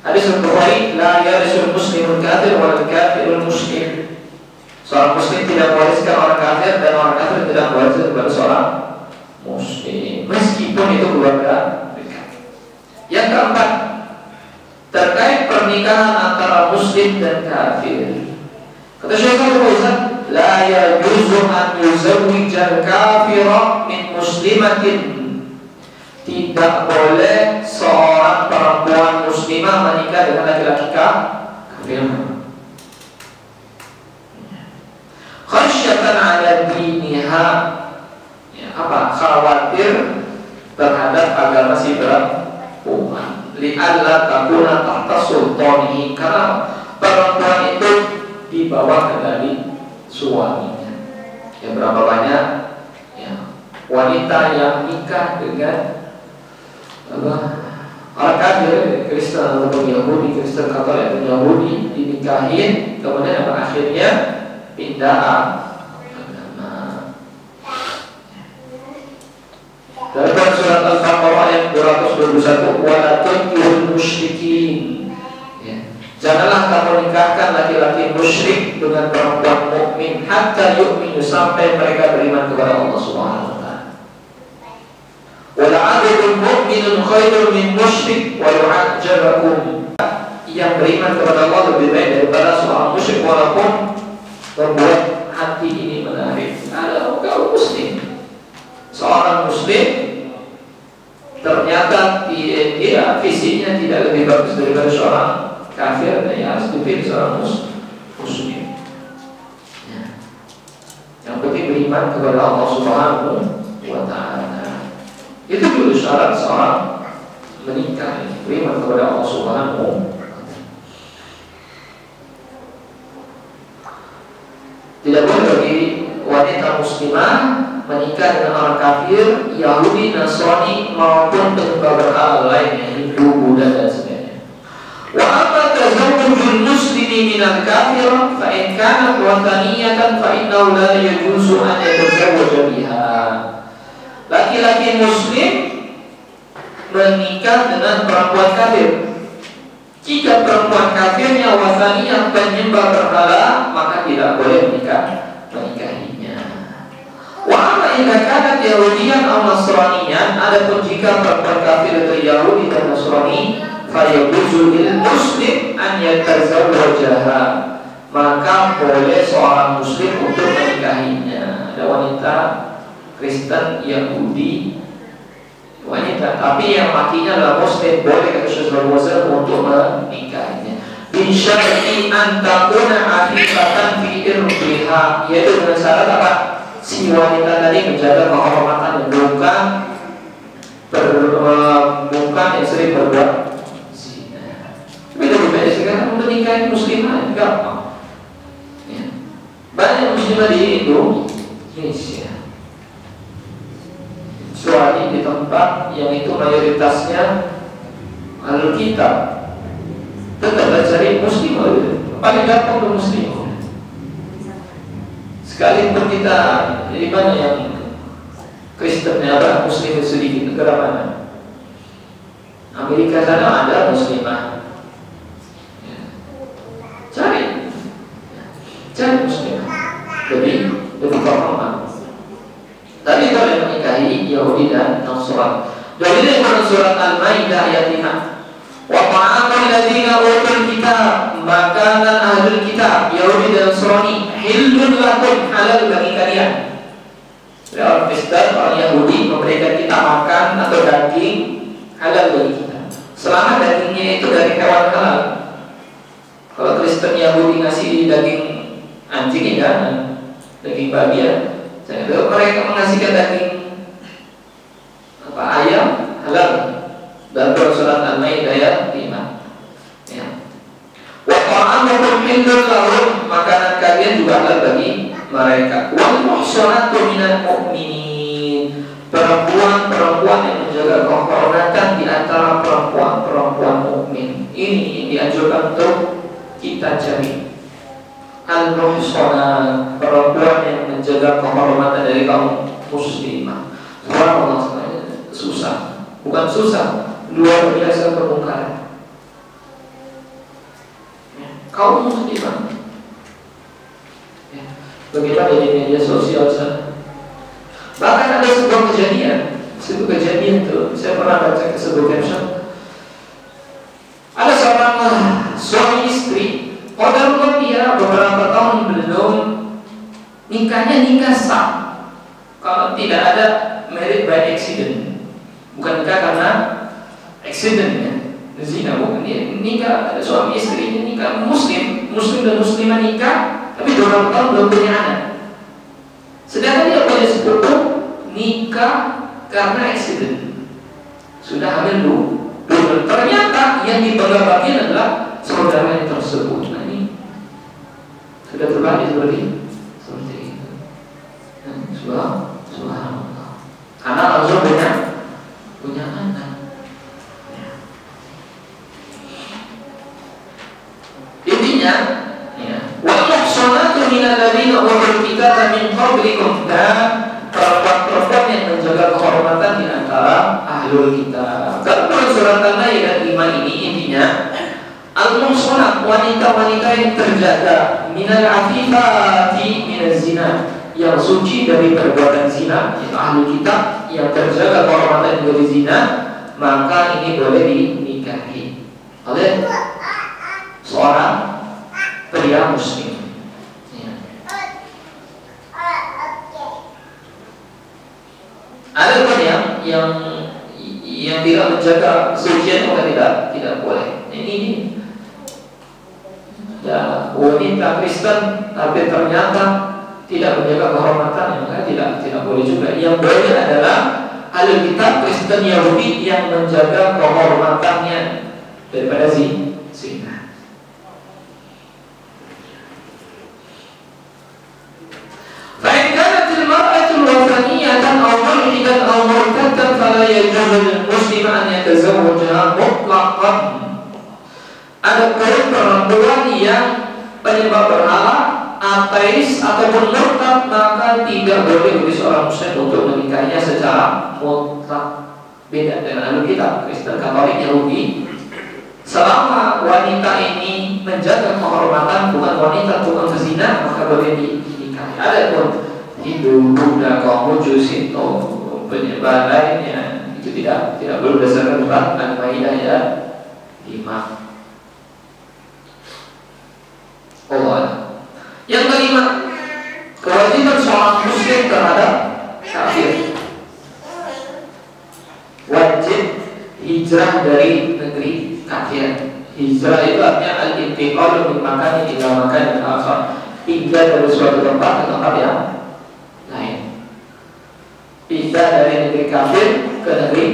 Hadis Bukhari, la yarithul muslimul kafir wal kafirul muslim. Seorang muslim tidak mewariskan orang kafir dan orang kafir tidak mewariskan kepada seorang muslim, meskipun itu keluarga dekat. Yang keempat, terkait pernikahan antara muslim dan kafir, kata Syekh Shalih Fauzan, la yajuzu an yuzawwijal kafira min muslimatin. Tidak boleh seorang perempuan muslimah menikah dengan laki-laki kafir. Khasyatan ala diniha, ya, apa? Khawatir terhadap agama si perempuan. Li'alla takuna tahta sultanihi, karena perempuan itu di bawah kendali suaminya. Ya, berapa banyak ya, wanita yang nikah dengan orang kafir, Kristen ataupun Yahudi, Kristen Katolik atau Yahudi, dinikahin, kemudian apa akhirnya pindah agama. Dalam surat Al-Baqarah ayat 221, wala tunkihul musyrikin. Janganlah kamu nikahkan laki-laki musyrik dengan perempuan mukmin hatta yu'minu, sampai mereka beriman kepada Allah Subhanahu wa taala. Wala 'abdun mu'minun khairun min musyrik wa yu'ajjabakum. Yang beriman kepada Allah lebih baik daripada seorang musyrik walaupun membuat hati ini menarik. Ada kaum muslim, seorang muslim ternyata dia fisiknya tidak lebih bagus daripada seorang kafir, dan ya harus dipilih seorang muslim. Ya. Yang penting beriman kepada Allah Subhanahu wa Ta'ala. Itu dulu syarat seorang menikah, beriman kepada Allah Subhanahu wa Ta'ala. Tidak boleh bagi wanita muslimah menikah dengan orang kafir, Yahudi, Nasrani maupun penyembah berhala lainnya, Hindu, Buddha dan sebagainya. Wa amma tazawwujul muslimi minal kafir fa in kanat wataniyatan fa innahu la yajuzu an yatazawwaja biha. Laki-laki muslim menikah dengan perempuan kafir. Jika perempuan kafirnya wataniyah, penyembah berhala, maka tidak boleh menikahinya. Wa amma idza kanat yahudiyan aw nasraniyan, adapun jika perempuan kafir itu Yahudi dan Nasrani, fa yajuzu lil muslim an yatazawwajaha, maka boleh seorang muslim untuk menikahinya. Ada wanita Kristen, Yahudi, wanita, tapi yang lakinya adalah muslim, boleh kata Syekh Al-Albani untuk menikahinya. Bisyarti an takuna afifatan fi irbiha, yaitu dengan syarat apa? Si wanita tadi menjaga kehormatan dan bukan yang sering berbuat zina. Tapi lebih baik sekarang untuk nikahin muslimah gampang. Ya. Banyak muslimah di Indonesia, kecuali di tempat yang itu mayoritasnya Ahlul Kitab, tetap cari muslim, paling gampang untuk muslim. Sekalipun kita di mana yang Kristennya ada, muslim sedikit, negara mana? Amerika sana ada muslimah, ya. Cari muslimah lebih gampang. Tadi kalau yang menikahi Yahudi dan Nasrani. Dalilnya dalam surat Al-Maidah ayat 5. Wa ta'amul ladzina utul kitab, makanan ahlul kitab, Yahudi dan Nasrani, hillun lakum, halal bagi kalian. Orang Kristen, orang Yahudi memberikan kita makan atau daging, halal bagi kita, selama dagingnya itu dari hewan halal. Kalau Kristen Yahudi ngasih daging anjing, jangan, daging babi ya. Kalau mereka mengasihkan daging ayam, halal. Dan surat Al-Maidah ayat 5. Ya. Wa ta'amukum hillun lahum, makanan kalian juga halal bagi mereka. Wal muhsanatu minal mu'minin, perempuan-perempuan yang menjaga kehormatan di antara perempuan-perempuan mukmin. Ini dianjurkan untuk kita cari. Al-muhsanat, perempuan yang menjaga kehormatan dari kaum muslimah. Subhanallah, susah. Bukan susah, luar biasa permukaan. Kaum muslimah. Bagaimana di media sosial sana? Bahkan ada sebuah kejadian itu saya pernah baca ke sebuah caption. Ada seorang suami istri, padahal dia beberapa tahun belum nikah sah. Kalau tidak ada married by accident, bukan nikah karena accident ya, zina, bukan dia nikah, ada suami istrinya nikah, muslim dan muslimah nikah, tapi beberapa tahun belum punya anak. Sedangkan dia punya sepupu nikah karena accident, sudah hamil dulu. Ternyata yang dibangga-banggakan adalah saudaranya tersebut. Nah, ini sudah terbagi seperti itu. Subhanallah. Karena langsung punya anak. Intinya, ya, wal muhsanatu minal ladzina utul kitaba min qablikum, dan perempuan-perempuan yang menjaga kehormatan di antara ahlul kitab. Dalam surat Al-Maidah 5 ini intinya al-muhsanat, wanita-wanita yang terjaga, minal afifati minaz zina, yang suci dari perbuatan zina, yaitu ahlul kitab yang terjaga kehormatan dari zina, maka ini boleh dinikahi oleh seorang pria muslim. Ya. yang tidak menjaga kesucian maka tidak boleh. Ini ya, wanita Kristen tapi ternyata tidak menjaga kehormatannya maka tidak boleh juga. Yang boleh adalah ahli kitab Kristen Yahudi yang menjaga kehormatannya daripada zina. فإن كانت المرأة الوثنية أو ملحدا أو مرتدا فلا يجوز للمسلم أن يتزوجها مطلقا. Adapun perempuan yang penyembah berhala, ateis ataupun murtad maka tidak boleh bagi seorang muslim untuk menikahinya secara mutlak. Beda dengan ahli kitab Kristen, Katolik, Yahudi. Selama wanita ini menjaga kehormatan, bukan wanita tukang berzina, maka boleh dinikahi. Adapun Hindu, Buddha, Konghucu, Shinto, penyembah lainnya itu tidak boleh berdasarkan surat Al-Maidah ayat 5. Allah. Yang kelima, kewajiban seorang muslim terhadap kafir. Wajib hijrah dari negeri kafir. Hijrah itu artinya al-intiqal min makanin ila makanin akhar. Pindah dari suatu tempat ke tempat yang lain. Pindah dari negeri kafir ke negeri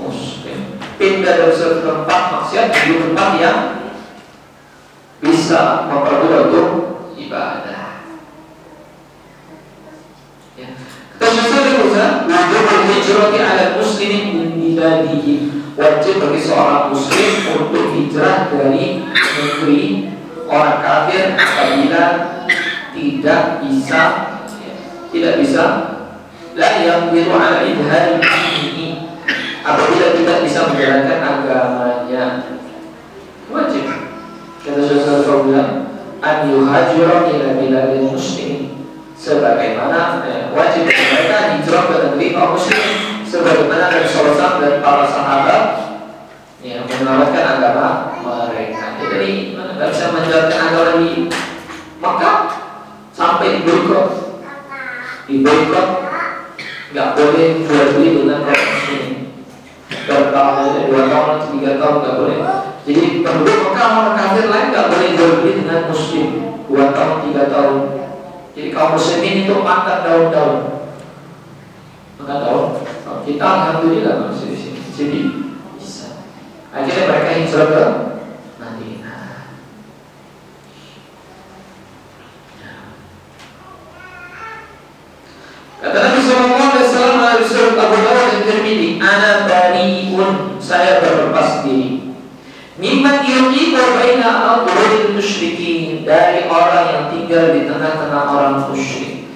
muslim. Pindah dari suatu tempat maksiat menuju tempat yang bisa mempermudah untuk ibadah. Ya. Wajib berhijrah ala muslimin min biladihi. Wajib bagi seorang muslim untuk hijrah dari negeri orang kafir apabila tidak bisa la yaqdiru ala idhari dinihi, apabila tidak bisa menjalankan agamanya. Wajib kata Rasulullah bilang an yuhajira ila biladil muslimin, sebagaimana wajib mereka hijrah ke negeri kaum muslimin sebagaimana Nabi SAW dan para sahabat yang menyelamatkan agama mereka. Jadi tidak bisa menjalankan agama di Makkah sampai di boykot, nggak boleh jual beli dengan kaum muslimin. Bertahun 2 tahun, 3 tahun nggak boleh. Jadi penduduk Mekah orang kafir lain nggak boleh jual beli dengan muslim 2 tahun 3 tahun. Jadi kaum muslimin itu makan daun-daun. Kita alhamdulillah masih di sini. Jadi bisa. Akhirnya mereka hijrah ke Madinah. Kata Nabi Sallallahu Alaihi Wasallam dari surat Abu Dawud dan Tirmidzi, ana bariun, saya berlepas diri. Mimman yuqimu baina adhuril musyrikin, dari orang yang tinggal di tengah-tengah orang musyrik.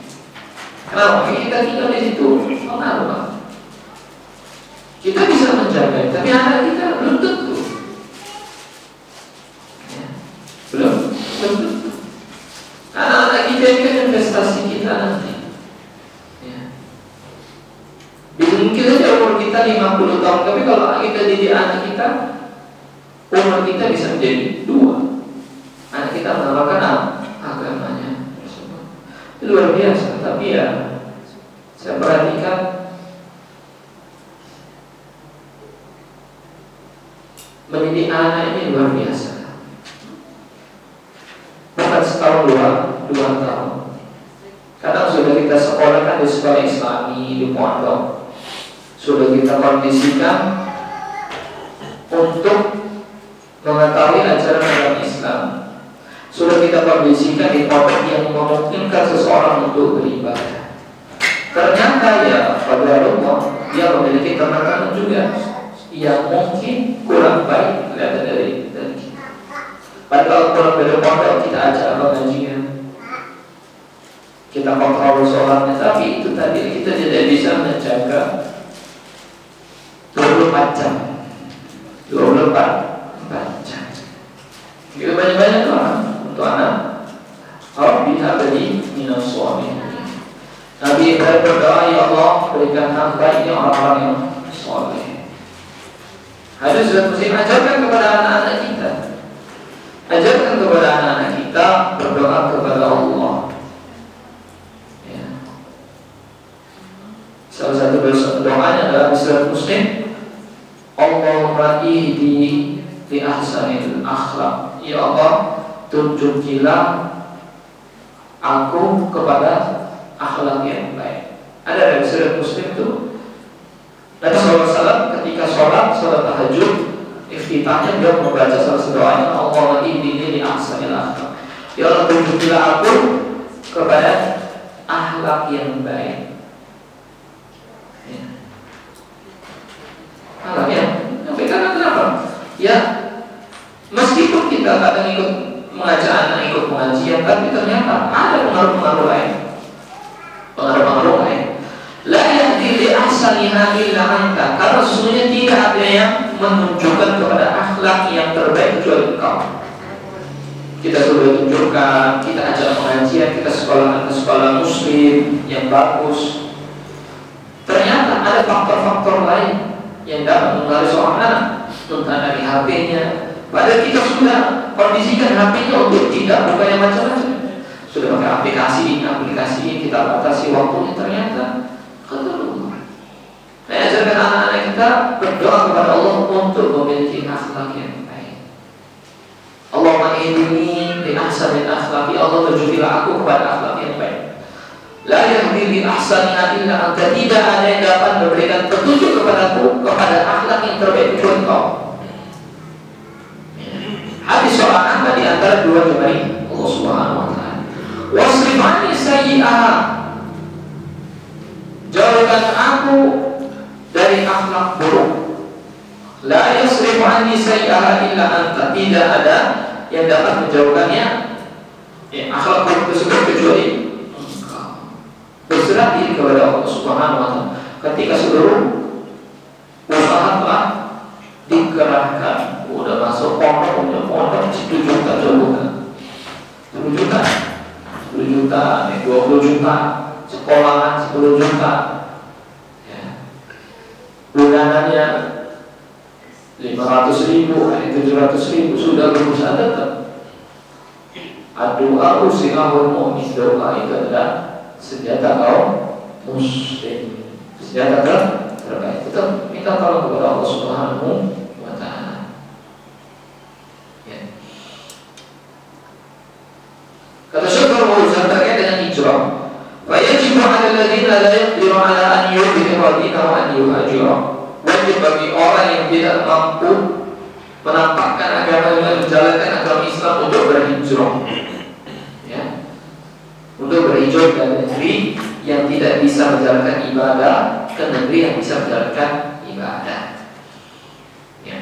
Kenapa? Kita tinggal di situ, kenapa? Kita bisa menjaga, tapi anak kita belum tentu. Ya, belum tentu. Anak-anak kita ini kan investasi kita nanti. Ya. Mungkin saja umur kita 50 tahun, tapi kalau kita didik anak kita, umur kita bisa menjadi 2. Anak kita mengamalkan agamanya. Itu luar biasa. Tapi ya, saya perhatikan mendidik anak ini luar biasa. Bukan setahun 2 tahun. Kadang sudah kita sekolahkan di sekolah Islami, di pondok, sudah kita kondisikan untuk mengetahui ajaran dalam Islam, sudah kita kondisikan di pondok yang memungkinkan seseorang untuk beribadah. Ternyata ya pada rumah dia memiliki teman-teman juga yang mungkin kurang baik kelihatan dari kita. Padahal kalau dari pondok kita ajak pengajian, kita kontrol sholatnya, tapi itu tadi kita tidak bisa menjaga 24 jam. Kita banyak-banyak doa untuk anak. Rabbi habli minas sholihin. Nabi Ibrahim berdoa, ya Allah berikan hamba ini orang-orang yang soleh. Hadis sudah muslim, ajarkan kepada anak-anak kita. Ajarkan kepada anak-anak kita berdoa kepada Allah. Ya. Salah satu doanya adalah di surat Muslim, Allahumma ihdi li ahsanil akhlaq. Ya Allah, tunjukilah aku kepada akhlak yang baik. Ada dari riwayat Muslim itu Nabi SAW ketika sholat tahajud, iftitahnya dia membaca salah satu doanya, Allahumma ihdi li ahsanil akhlaq. Ya Allah, tunjukilah aku kepada akhlak yang baik. Akhlak yang baik karena kenapa? Ya, meskipun kita kadang ikut mengajak anak ikut pengajian, tapi ternyata ada pengaruh-pengaruh lain. Pengaruh-pengaruh lain. La yahdi li ahsaniha illa anta. Karena sesungguhnya tidak ada yang menunjukkan kepada akhlak yang terbaik kecuali engkau. Kita sudah tunjukkan, kita ajak pengajian, kita sekolah ke sekolah muslim yang bagus. Ternyata ada faktor-faktor lain yang dapat mengaruhi seorang anak, entah dari HP-nya. Padahal kita sudah kondisikan HP-nya untuk tidak buka yang macam-macam. Sudah pakai aplikasi ini, kita batasi waktunya, ternyata keterlaluan. Nah, ajarkan anak-anak kita berdoa kepada Allah untuk memiliki akhlak yang baik. Allahumma ihdini li ahsanil akhlaq. Ya Allah, tunjukilah aku kepada akhlak yang baik. La yahdi li ahsaniha illa anta. Tidak ada yang dapat memberikan petunjuk kepadaku kepada akhlak yang terbaik kecuali Engkau. Hadis seorang hamba di antara dua jemaah Allah Subhanahu wa taala. Wasrif anni sayyi'aha. Jauhkan aku dari akhlak buruk. La yasrif anni sayyi'aha illa anta. Tidak ada yang dapat menjauhkannya akhlak buruk tersebut kecuali Engkau. Berserah diri kepada Allah Subhanahu wa taala. Ketika seluruh usaha telah dikerahkan, udah masuk pondok 10 juta coba, 10 juta, 20 juta, sekolahan 10 juta, ya. Bulanannya 500.000, 700.000 sudah berusaha tetap. Doa usilahul mu'min, doa itu adalah senjata kaum muslim, senjata terbaik. Tetap minta tolong kepada Allah Subhanahu wa taala. Ya. Kata Syekh Fauzan terkait dengan hijrah, wa yajibu 'ala alladziina la yaqdiru 'ala an yudhhiru dinahu an yuhajira. Wajib bagi orang yang tidak mampu menampakkan agamanya, menjalankan agama Islam untuk berhijrah. Ya. Untuk berhijrah dari negeri yang tidak bisa menjalankan ibadah ke negeri yang bisa menjalankan ibadah. Ya.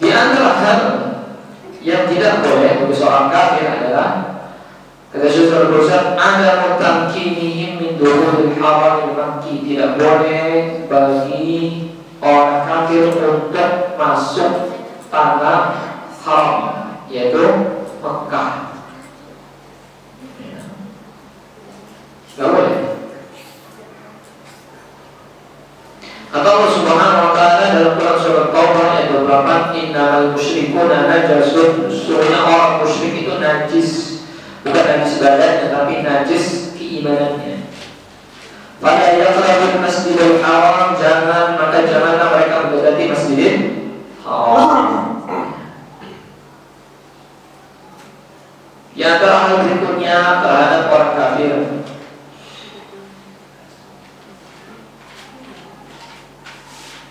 Di antara hal yang tidak boleh bagi seorang kafir adalah, kata Syekh Al-Fauzan, ada mutamkinihim min dukhulil haramil makki. Tidak boleh bagi orang kafir untuk masuk tanah haram, yaitu Mekah. Tidak boleh. Kata Allah Subhanahu wa taala dalam Quran surat Taubah ayat 28, innamal musyrikuna najasun. Sesungguhnya orang musyrik itu najis, bukan najis badannya tapi najis keimanannya. Fala yaqrabul masjidil haram, janganlah mereka mendekati Masjidil Haram. Di antara hal berikutnya terhadap orang kafir,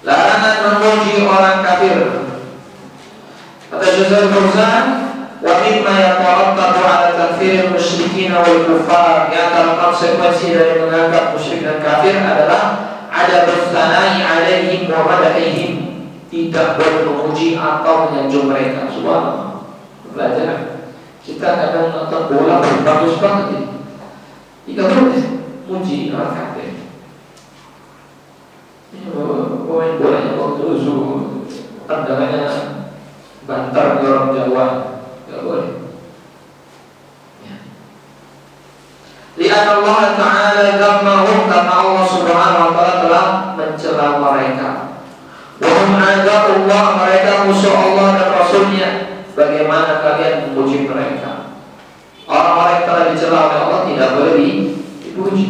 larangan memuji orang kafir. Kata Syekh Al-Fauzan, wa mimma yatarattabu 'ala takfiril musyrikin wal kuffar. Yang antara konsekuensi dari menganggap musyrik dan kafir adalah ada bersanai 'alaihim wa madahihim. Tidak boleh memuji atau menyanjung mereka. Subhanallah. Belajar. Kita kadang nonton bola bagus banget. Tidak boleh muji orang kafir. Pemain bolanya waktu itu tendangannya bantar ke orang Jawa, tidak boleh. Lihat Allah Taala gamahum, karena Allah Subhanahu Wa Taala telah mencela mereka. Wahum ada Allah, mereka musuh Allah dan Rasulnya. Bagaimana kalian memuji mereka? Orang-orang yang telah dicela oleh Allah tidak boleh dipuji.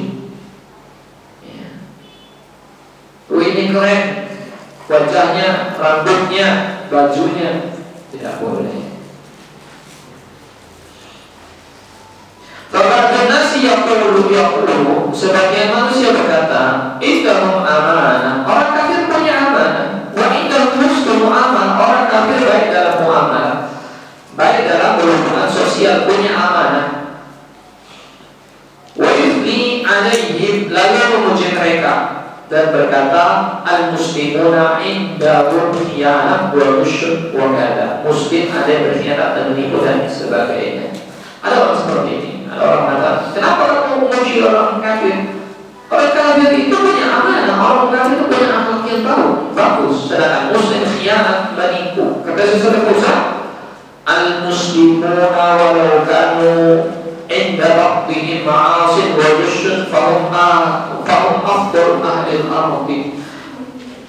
Ini keren, wajahnya, rambutnya, bajunya, tidak boleh. Fakadun nasi yaqulu, sebagian manusia berkata, indahum amanah, orang kafir punya amanah. Wa indahum husnul muamalah, orang kafir baik dalam muamalah, baik dalam berhubungan sosial, punya amanah. Wa yufni alaihim, lalu memuji mereka dan berkata, al-muslimuna indahum khiyanah wa rusyud wa kada. Muslim ada yang berkhianat dan menipu dan sebagainya. Ada orang seperti ini. Ada orang mengatakan, kenapa kamu memuji orang kafir? Orang kafir itu punya amanah, orang kafir itu punya akhlak yang bagus. Sedangkan muslim khianat, menipu. Kata sesuatu pusat, al-muslimuna walau kanu inda rabbihim ma'asin wa rusyud fahum afdal ahli al-ardi.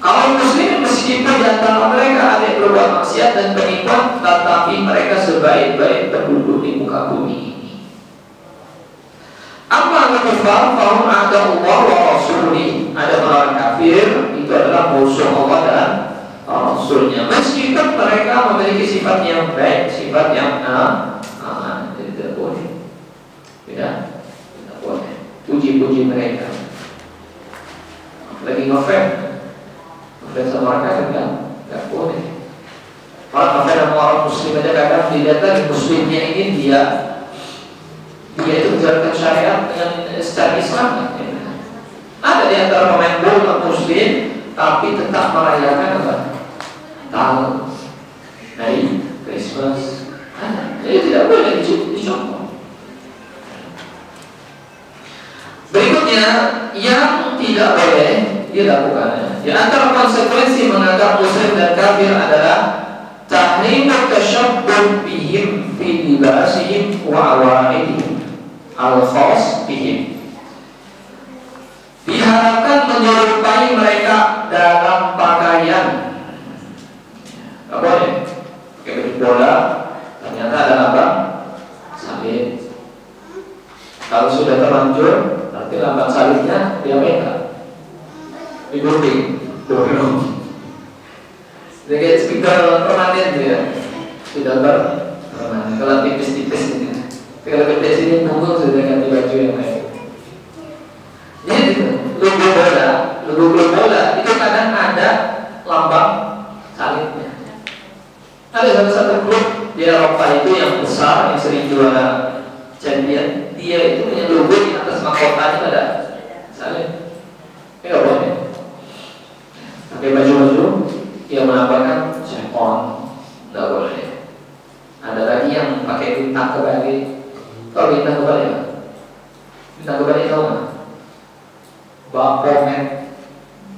Kaum muslim meskipun di antara mereka ada yang berbuat maksiat dan penipuan, tetapi mereka sebaik-baik penduduk di muka bumi ini. Apa al-kufar? Fahum a'da'ullah wa rasulih. Ada orang kafir, itu adalah musuh Allah dan Rasulnya. Meskipun mereka memiliki sifat yang baik, sifat yang aman, tidak boleh. Tidak boleh puji-puji mereka. Lagi ngefans sama orang kafir kan? Tidak boleh. Orang kafir sama orang muslim aja kadang dilihat dari muslimnya ini dia itu menjalankan syariat dengan secara Islam. Ada di antara pemain bola muslim tapi tetap merayakan apa? Tahun, Hari, Christmas. Jadi tidak boleh dicontoh. Berikutnya yang tidak boleh dilakukan. Di antara konsekuensi menganggap muslim dan kafir adalah tahrimu tashabbuh bihim fi libasihim wa awaidihim al-khas bihim. Diharapkan menyerupai mereka dalam pakaian. Tidak boleh pakai baju bola, ternyata ada apa? Salib. Kalau sudah terlanjur, berarti lambang salibnya dia pegang di gunting, jadi kayak speaker permanen dia, sudah permanen. Kalau tipis-tipis ini, kalau gede sini punggung sudah ganti baju yang lain. Jadi logo bola itu kadang ada lambang salibnya. Ada salah satu klub di Eropa itu yang besar, yang sering juara champion, dia itu punya logo di atas mahkotanya ada salib. Tidak boleh pakai baju-baju yang melambangkan syaitan, tidak boleh. Ada lagi yang pakai bintang kebalik. Tahu bintang kebalik? Bintang kebalik tahu nggak? Baphomet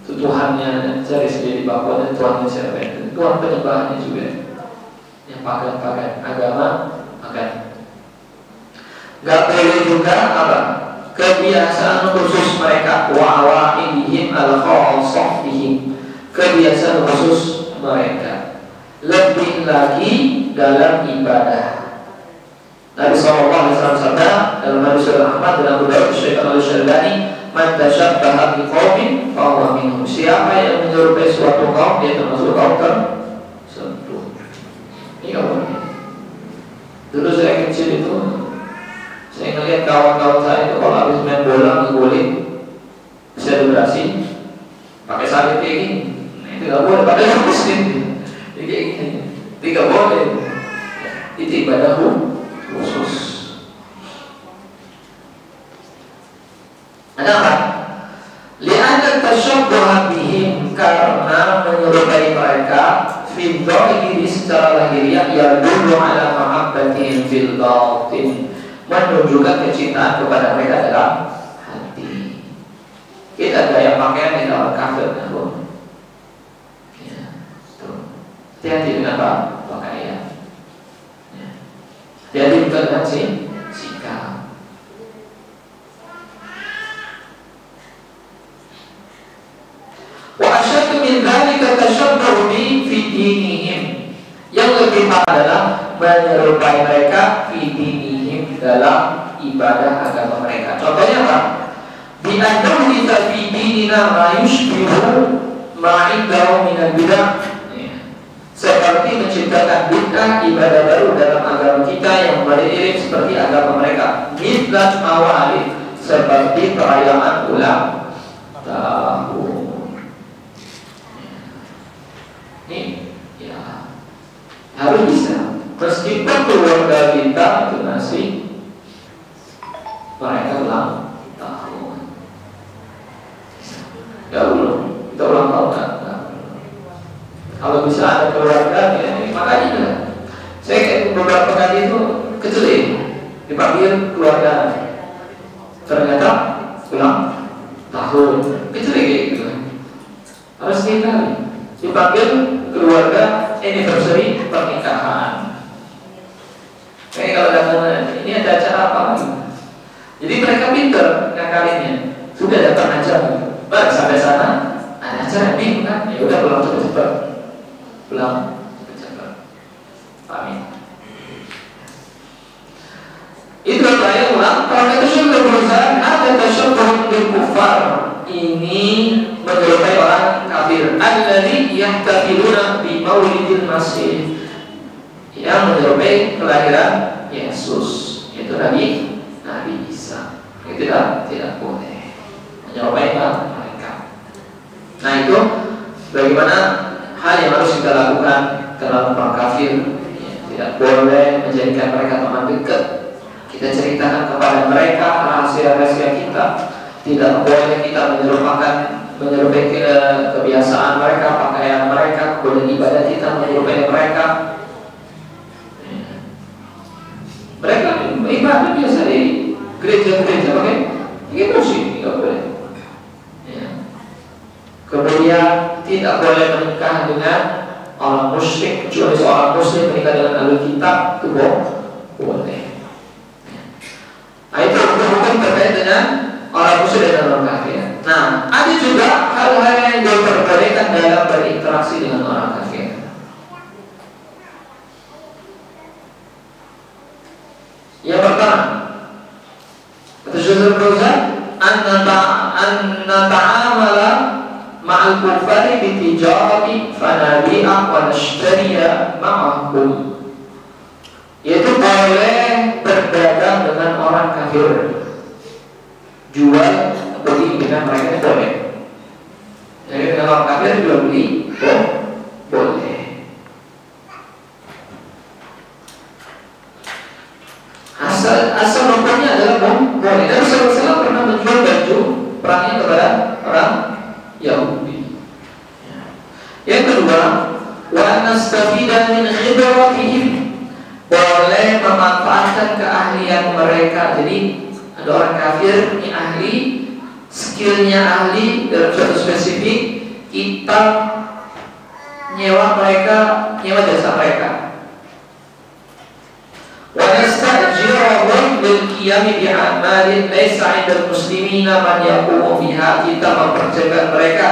itu Tuhannya, cari sendiri Baphomet Tuhannya siapa? Tuhan penyembahannya juga. Yang pakai agama pakai. Gak boleh juga apa? Kebiasaan khusus mereka wa'awa'idihim al-khawasah bihim. Kebiasaan khusus mereka. Lebih lagi dalam ibadah. Nabi SAW sabda dalam hadis Ahmad dan Abu Dawud Syaitan al-Syarbani, man tashabbaha biqaumin fahuwa minhum. Siapa yang menyerupai suatu kaum, dia termasuk kaum tersebut. Ini apa? Dulu saya kecil itu, saya ngelihat kawan-kawan saya itu kalau habis main bola ngegolin selebrasi pakai salib kayak gini. Nah, itu nggak boleh, padahal muslim. Jadi kayak gini, tidak boleh. Itu ibadah khusus. Kenapa? Li'anna tasyabbuha bihim, karena menyerupai mereka fil dhahiri secara lahiriah yadullu ala mahabbatihim fil batin, menunjukkan kecintaan kepada mereka dalam hati. Kita gaya pakaian yang orang kafir kan, ya, hati-hati dengan apa? Pakaian. Ya. Jadi juga dengan sikap. Wa asyaddu min dzalika tashabbuh bi fi dinihim. Yang lebih parah adalah menyerupai mereka fi dinihim, dalam ibadah agama mereka. Contohnya apa? Bi annahu fi dinina ma yushbihu ma indahu minal bid'ah, seperti menciptakan bid'ah ibadah baru dalam agama kita yang mirip seperti agama mereka. Mithlat mawalid, seperti perayaan ulang tahun. Ini ya harus bisa, meskipun keluarga kita itu masih mereka ulang tahun. Ya belum, kita ulang tahun kan? Kalau bisa ada keluarga, ya, makanya saya beberapa kali itu kecilin dipanggil keluarga, ternyata ulang tahun kecilin gitu. Harus dipanggil keluarga anniversary pernikahan. Kayak kalau datang ini ada acara apa lagi? Jadi mereka pinter ngakalinnya, sudah datang aja, baru sampai sana ada acara nih kan, ya udah pulang cepet-cepet. Pulang cepat. Amin. Itu saya ulang. Kalau itu sudah berusaha ada tasyabbuh bil kufar. Ini menyerupai orang kafir. Alladzi yahtafiluna bi maulidil masih, yang menyerupai kelahiran Yesus. Itu Nabi Isa. Itu tidak boleh menyerupai mereka. Nah itu bagaimana hal yang harus kita lakukan terhadap orang kafir, ya, tidak boleh menjadikan mereka teman dekat. Kita ceritakan kepada mereka rahasia-rahasia kita. Tidak boleh kita menyerupai kebiasaan mereka, pakaian mereka, kemudian ibadah kita menyerupai mereka. Mereka ibadah biasa di gereja-gereja, pakai ini musik, tidak boleh. Kemudian tidak boleh menikah dengan orang musyrik, kecuali seorang muslim menikah dengan ahli kitab itu boleh. Nah itu hukum terkait dengan orang musyrik dan orang kafir. Nah ada juga hal-hal yang diperbolehkan dalam berinteraksi dengan orang kafir. Yang pertama, kata Syaikhul Fauzan, an ta'amala ma'al kufari bitijarati fanabi'a wa nashtariya ma'ahum, yaitu boleh berdagang dengan orang kafir, jual beli dengan mereka boleh. Jadi dengan orang kafir jual beli boleh. Asal hukumnya adalah boleh. Dan Rasulullah pernah menjual baju perangnya kepada orang Yahudi. Yang kedua, wa nastafida min khibratihim, boleh memanfaatkan keahlian mereka. Jadi ada orang kafir ini ahli, skillnya ahli dalam suatu spesifik, kita nyewa jasa mereka. Wa nasta'jiruhum bil qiyami bi a'malin laysa 'inda al-muslimina man yaqumu biha, kita memperkerjakan mereka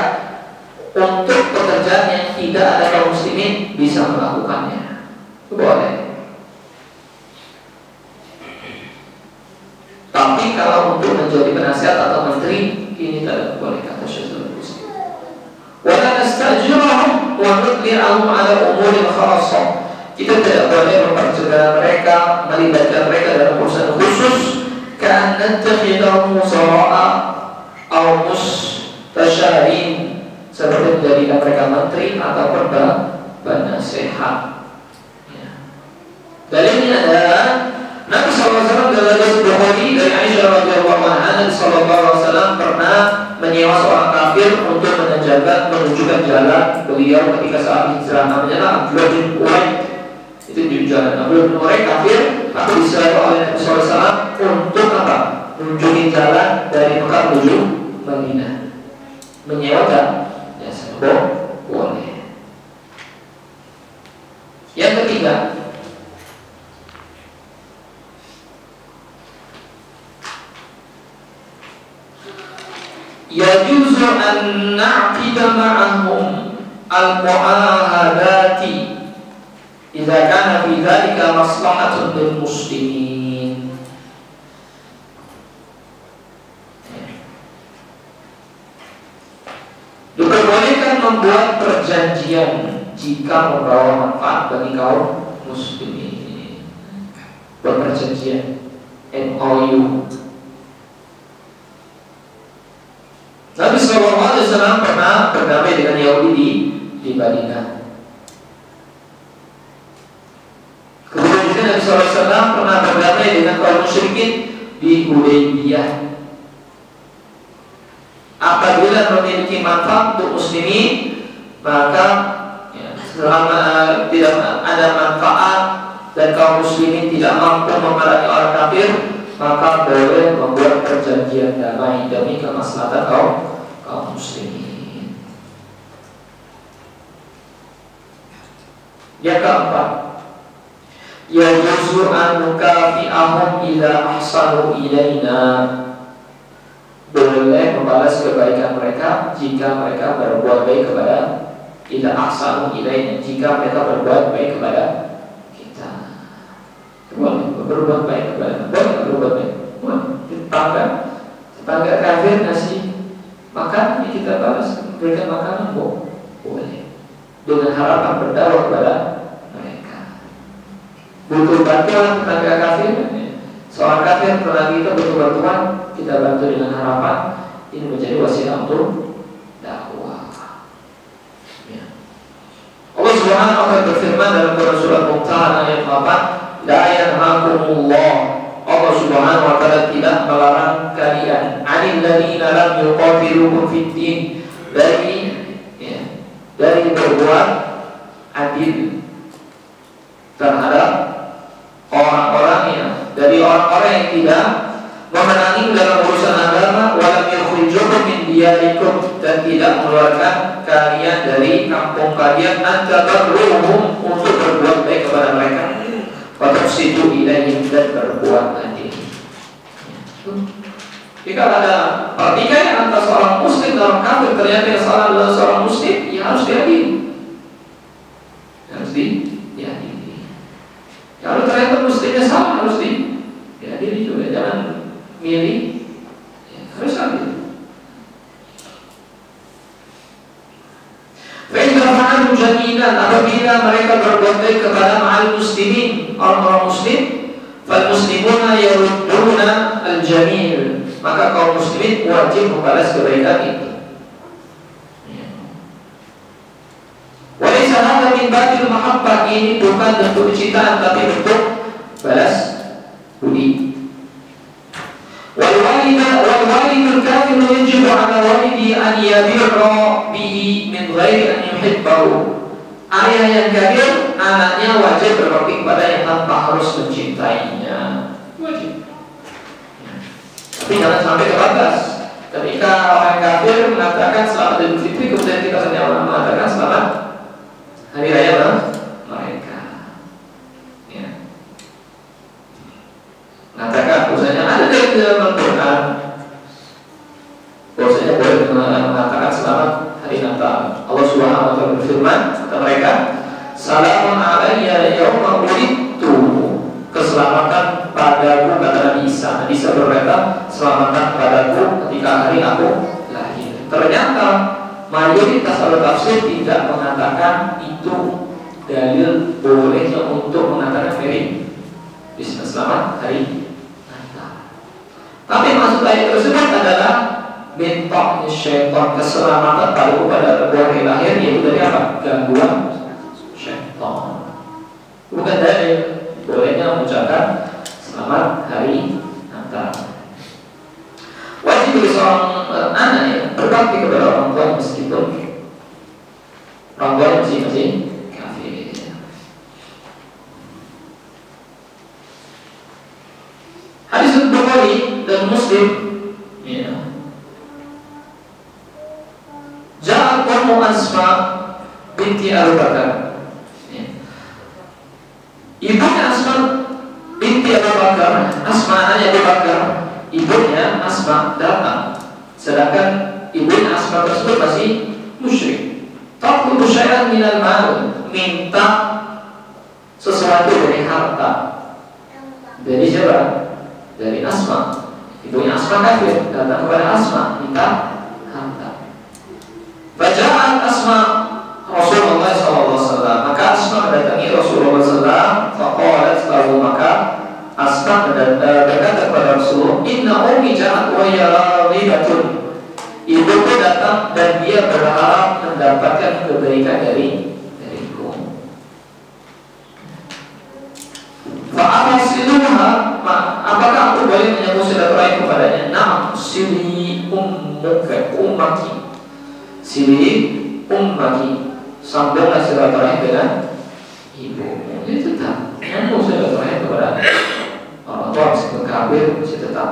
untuk pekerjaan yang tidak ada kaum muslimin bisa melakukannya. Itu boleh. Tapi kalau untuk menjadi penasihat atau menteri, ini tidak boleh, kata Syaikhul Muslim. Wa nasta'jiruhum wa nutli'ahum 'ala umurin khassah, kita tidak boleh mempercayai mereka, melibatkan mereka dalam urusan khusus, karena terhidang musara'a atau mustasyarin, seperti menjadikan mereka menteri atau penasehat. Dalilnya adalah Nabi SAW dalam hadis Bukhari dari Aisyah radhiyallahu anha, Nabi SAW pernah menyewa seorang kafir untuk menunjukkan jalan beliau ketika saat hijrah, namanya Abdullah bin Uwais. Itu di jalan Abdullah bin Uwais kafir, tapi disewa oleh Nabi SAW untuk apa? Menunjukin jalan dari Mekah menuju Madinah. Menyewakan, ya boleh. Yang ketiga, yajuzu an na'qida ma'ahum al-mu'ahadati idza kana fi dzalika maslahatun lil muslimin. Diperbolehkan membuat perjanjian jika membawa manfaat bagi kaum muslimin. Perjanjian MOU. Nabi SAW pernah berdamai dengan Yahudi di Madinah. Kemudian juga Nabi SAW pernah berdamai dengan kaum musyrikin di Hudaybiyah. Apabila memiliki manfaat untuk muslimin, maka selama tidak ada manfaat dan kaum muslimin tidak mampu memerangi orang kafir, maka boleh membuat perjanjian damai demi kemaslahatan kaum muslimin. Yang keempat, yajuzu an nukafi'ahum idza ahsanu ilaina. Boleh membalas kebaikan mereka jika mereka berbuat baik kepada idza ahsanu ilaina, jika mereka berbuat baik kepada kita. Boleh berbuat baik kepada, boleh berbuat baik. Boleh. Tetangga kafir ngasih makan, kita balas, berikan makanan, boleh. Dengan harapan berdakwah kepada mereka. Butuh bantuan tetangga kafir, seorang kafir pernah kita butuh bantuan, kita bantu dengan harapan ini menjadi wasilah untuk dakwah. Ya. Allah Subhanahu wa taala berfirman dalam Quran surah Al-Mumtahanah ayat 8, la yanhaakumullah. Allah Subhanahu wa taala tidak melarang kalian 'anil ladzina lam yuqatilukum fid din, dari berbuat adil terhadap orang-orang yang tidak memenangi dalam urusan agama, walam yukhrijukum min diyarikum, dan tidak mengeluarkan kalian dari kampung kalian, antabarruhum, untuk berbuat baik kepada mereka, wa tuqsitu ilaihim, dan berbuat adil. Jika ada pertikaian antara seorang muslim dan orang kafir, ternyata yang salah adalah seorang muslim, ya harus diadili. Kalau ternyata muslimnya salah, harus diadili juga, jangan milih, harus adil. Fa'idhafa'an jaminan, apabila mereka berbuat baik kepada ma'al muslimin, orang-orang muslim, fal muslimuna yarudduna al-jamil, maka kaum muslimin wajib membalas kebaikan itu. Walaysa hadza min babil mahabbah, ini bukan bentuk kecintaan tapi bentuk balas budi. Wal walidul kafir yajibu ala walidi an yabirra bihi min ghairi an yuhibbahu. Ayah yang kafir, anaknya wajib berbakti kepada yang tanpa harus mencintainya. Wajib. Tapi jangan sampai terbatas. Ketika orang kafir mengatakan selamat Idul Fitri, kemudian kita sendiri mengatakan selamat hari raya mereka, ya. Mengatakan bahwasanya ada dari dalam Al-Quran bahwasanya boleh mengatakan selamat hari Natal. Allah Subhanahu wa taala berfirman, kata mereka, salamun alayya yauma wulidtu, keselamatan padaku, kata Nabi Isa. Nabi Isa berkata, selamatan padaku ketika hari aku lahir. Ternyata mayoritas ahli tafsir tidak mengatakan itu dalil bolehnya untuk mengatakan Bismillah selamat hari Natal. Tapi maksud ayat tersebut adalah bentuknya syaitan, keselamatan pada hari lahir, yaitu dari apa? Gangguan syaitan. Bukan dalil bolehnya mengucapkan selamat hari Natal. Wajib bagi seorang anak ya berbakti kepada orang tua meskipun orang tua masih kafir. Hadis Bukhari dan Muslim, ya. Ja'at Ummu Asma binti Abu Bakar. Ya. Ibunya Asma binti Abu Bakar, Asma anaknya Abu Bakar, ibunya Asma datang, sedangkan ibunya Asma tersebut masih musyrik. Taqulu syai'an minal mal, minta sesuatu dari harta. Dari siapa? Dari Asma. Ibunya Asma kafir, datang kepada Asma minta harta. Baca Asma Rasulullah SAW. Maka Asma mendatangi Rasulullah SAW. Faqalat lahu, maka Asma berkata kepada Rasulullah, Inna ummi ja'at wa hiya raghibatun. Ibuku datang dan dia berharap mendapatkan kebaikan dariku. Fa'afasiluha, apakah aku boleh menyambung silaturahim kepadanya? Na'am, sili ummaki. Sili ummaki. Sambunglah silaturahim dengan ibumu. Itu tetap menyambung silaturahim kepada orang tua meskipun kafir masih tetap.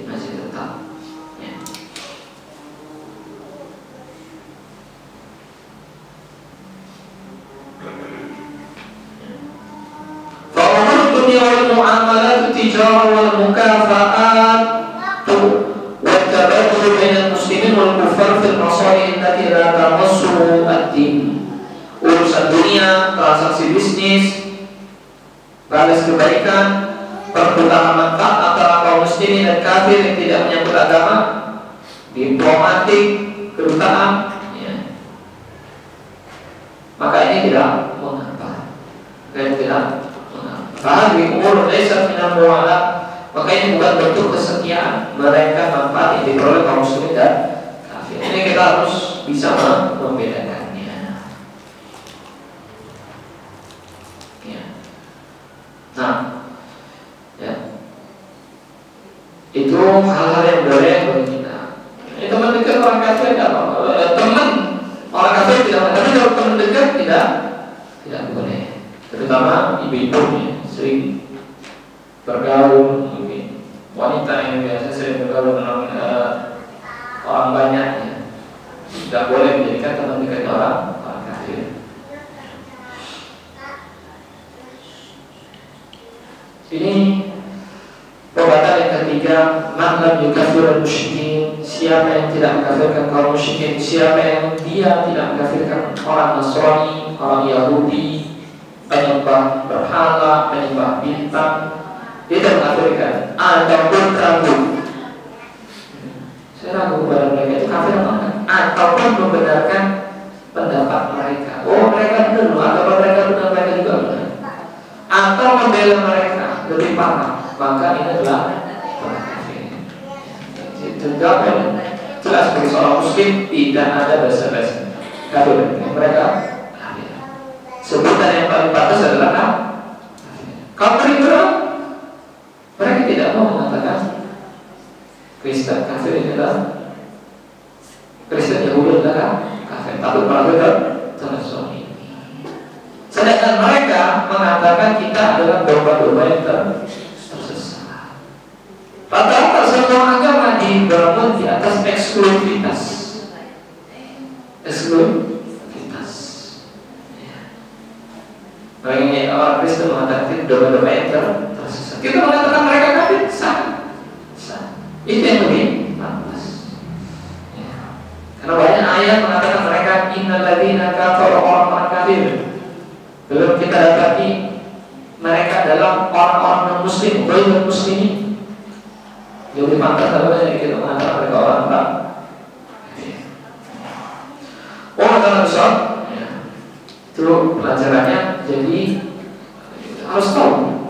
Masih tetap. والمعاملات التجارة والمكافآت والتبادل بين المسلمين والكفار في المصالح التي لا تمس الدين. Urusan dunia, transaksi bisnis, balas kebaikan, perputaran manfaat antara kaum muslimin dan kafir yang tidak menyangkut agama, diplomatik, kedutaan, ya. Maka ini tidak mengapa. Fahadhi umur laysat minal mu'alat. Maka ini bukan bentuk kesetiaan, melainkan manfaat yang diperoleh kaum muslimin dan kafir. Ini kita harus bisa membedakannya. Ya. Nah, ya. Itu hal-hal yang boleh bagi kita. Ini teman dekat orang kafir tidak apa-apa. Teman orang kafir tidak apa-apa. Tapi kalau teman dekat tidak boleh. Terutama ibu-ibu ya, sering bergaul, mungkin wanita yang biasa sering bergaul dengan orang banyak ya. Tidak boleh menjadikan teman dekat orang kafir. Ini pembatasan yang ketiga, man lam yukafir al-musyrikin, siapa yang tidak mengkafirkan kaum musyrikin, siapa yang dia tidak mengkafirkan orang Nasrani, orang Yahudi, penyembah berhala, penyembah bintang, dia tidak mengkafirkan. Ataupun ragu, saya ragu kepada mereka itu kafir apa enggak? Ataupun membenarkan pendapat mereka. Oh mereka benar, atau mereka benar, mereka juga benar. Atau membela mereka lebih parah, maka ini adalah kafir. Jelas bagi seorang muslim tidak ada basa-basi. Kafir mereka. Sebutan yang paling pantas adalah kafir berat. Mereka tidak mau mengatakan Kristen kafir ini adalah Kristen Yahudi adalah kafir. Takut mengatakan Nasrani. Sedangkan mereka mengatakan kita adalah domba-domba yang tersesat. Rata-rata semua agama dibangun di atas eksklusivitas. Mereka orang Kristen mengatakan domba-domba yang tersesat. Kita mengatakan mereka kafir, sah. Itu yang lebih pantas. Ya. Karena banyak ayat mengatakan mereka innal ladzina kafaru, orang-orang kafir. Belum kita dapati mereka adalah orang-orang non-muslim, bukan muslimin. Yang lebih pantas adalah yang kita mengatakan mereka orang kafir. Orang besar. Itu pelajarannya, jadi harus tahu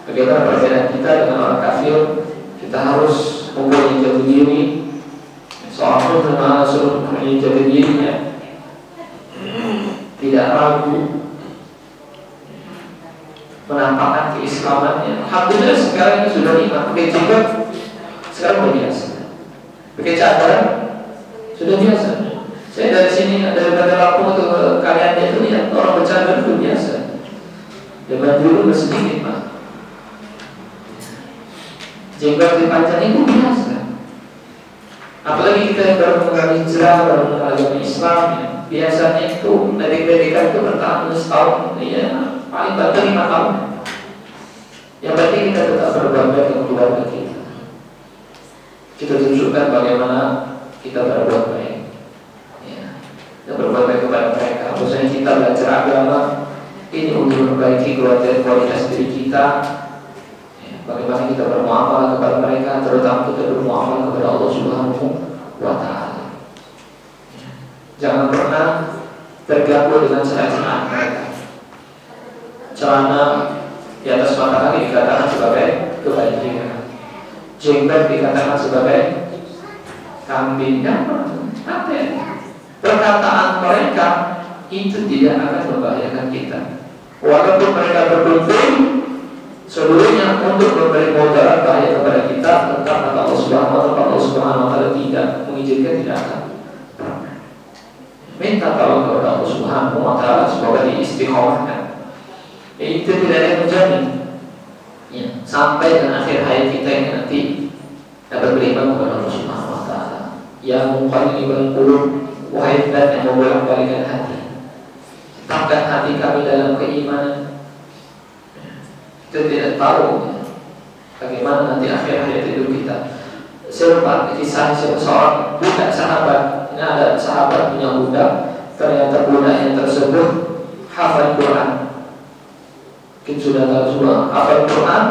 bagaimana perbedaan kita dengan orang kafir. Kita harus mempunyai jati diri. Seorang pun suruh mempunyai jati dirinya, tidak ragu menampakkan keislamannya. Alhamdulillah sekarang ini sudah iman. Pakai jilbab sekarang sudah biasa. Pakai cadar sudah biasa. Saya dari sini dari Lampung ke kalian itu lihat orang bercadar itu biasa. Zaman dulu sedikit pak. Jenggot dipanjang itu biasa. Apalagi kita yang baru mengenal hijrah, baru mengenal agama Islam, ya. Biasanya itu dari pendidikan itu bertahan setahun, ya paling banyak 5 tahun. Yang penting kita tetap berbuat baik untuk keluarga kita. Kita tunjukkan bagaimana kita berbuat baik. Dan berbuat baik kepada mereka. Khususnya kita belajar agama ini untuk memperbaiki kualitas diri kita. Bagaimana kita bermuamalah kepada mereka, terutama kita bermuamalah kepada Allah Subhanahu wa Ta'ala. Jangan pernah terganggu dengan celana mereka. Celana di atas mata kaki dikatakan sebagai kebajikan, jenggot dikatakan sebagai kambing. Perkataan mereka itu tidak akan membahayakan kita, walaupun mereka berkumpul seluruhnya untuk memberi mudarat bahaya kepada kita. Tetap kata Allah Subhanahu wa Ta'ala tidak mengizinkan, tidak akan. Minta tolong kepada Allah Subhanahu wa Ta'ala semoga diistiqomahkan. Itu tidak ada yang menjamin ya, sampai dengan akhir hayat kita yang nanti dapat beriman kepada Allah Subhanahu wa Ta'ala. Yang muqallibal qulub, wahai zat yang membolak-balikan hati, tetapkan hati kami dalam keimanan. Kita tidak tahu bagaimana nanti akhir hayat hidup kita. Serupa kisah seorang budak sahabat. Ini ada sahabat punya budak, ternyata budaknya tersebut hafal Quran. Mungkin sudah tahu semua hafal Quran.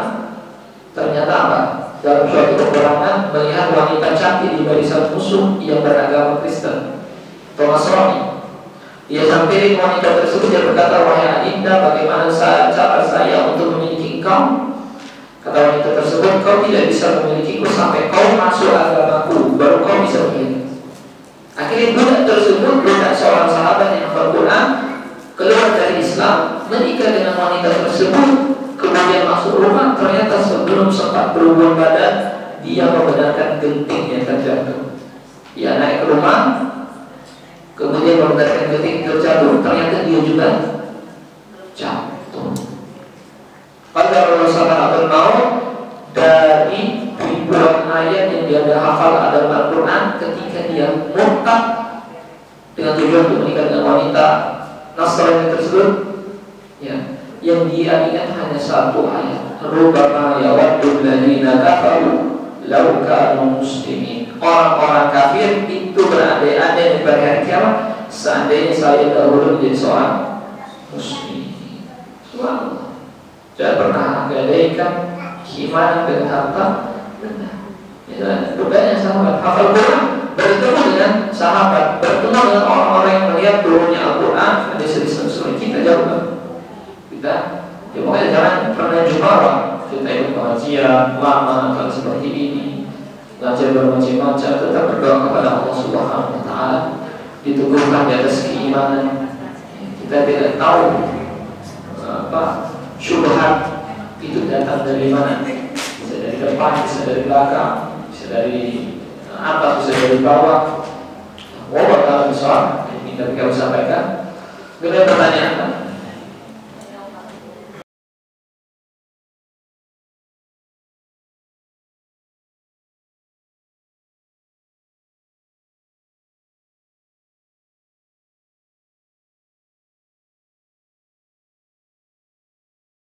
Ternyata apa? Dalam suatu peperangan melihat wanita cantik di barisan musuh yang beragama Kristen atau Nasrani. Dia sampai wanita tersebut, dia berkata, wahai adinda, bagaimana cara saya untuk memiliki engkau? Kata wanita tersebut, kau tidak bisa memilikiku sampai kau masuk agamaku, baru kau bisa memiliki. Akhirnya budak tersebut, budak seorang sahabat yang hafal Quran, keluar dari Islam, menikah dengan wanita tersebut, kemudian masuk rumah. Ternyata sebelum sempat berhubungan badan, dia membenarkan genting yang terjatuh. Dia naik ke rumah, kemudian membenarkan genting terjatuh. Ternyata dia juga jatuh. Pada Rasulullah SAW dari ribuan ayat yang dia hafal dalam Al-Quran, ketika dia murtad dengan tujuan untuk menikah dengan wanita Nasrani tersebut, ya, yang dia ingat hanya satu ayat, rubbama yawaddu alladziina kafaru law kanu muslimin. Orang-orang kafir itu berandai-andai di hari kiamat, seandainya saya dahulu menjadi seorang muslim. Subhanallah. Jangan pernah gadaikan keimanan dengan harta benda. Budaknya sahabat hafal Quran, bertemu dengan sahabat, bertemu dengan orang-orang yang melihat turunnya Al-Quran, ada sedih-sedih. Kita jauh. Kita, ya pokoknya jangan pernah jumawa. Kita ikut pengajian lama atau seperti ini, belajar bermacam-macam, tetap berdoa kepada Allah Subhanahu wa Ta'ala, diteguhkan di atas keimanan. Kita tidak tahu syubhat itu datang dari mana. Bisa dari depan, bisa dari belakang, bisa dari atas, bisa dari bawah. Wallahu ta'ala bishawab. Ini kita sampaikan. Kemudian pertanyaan,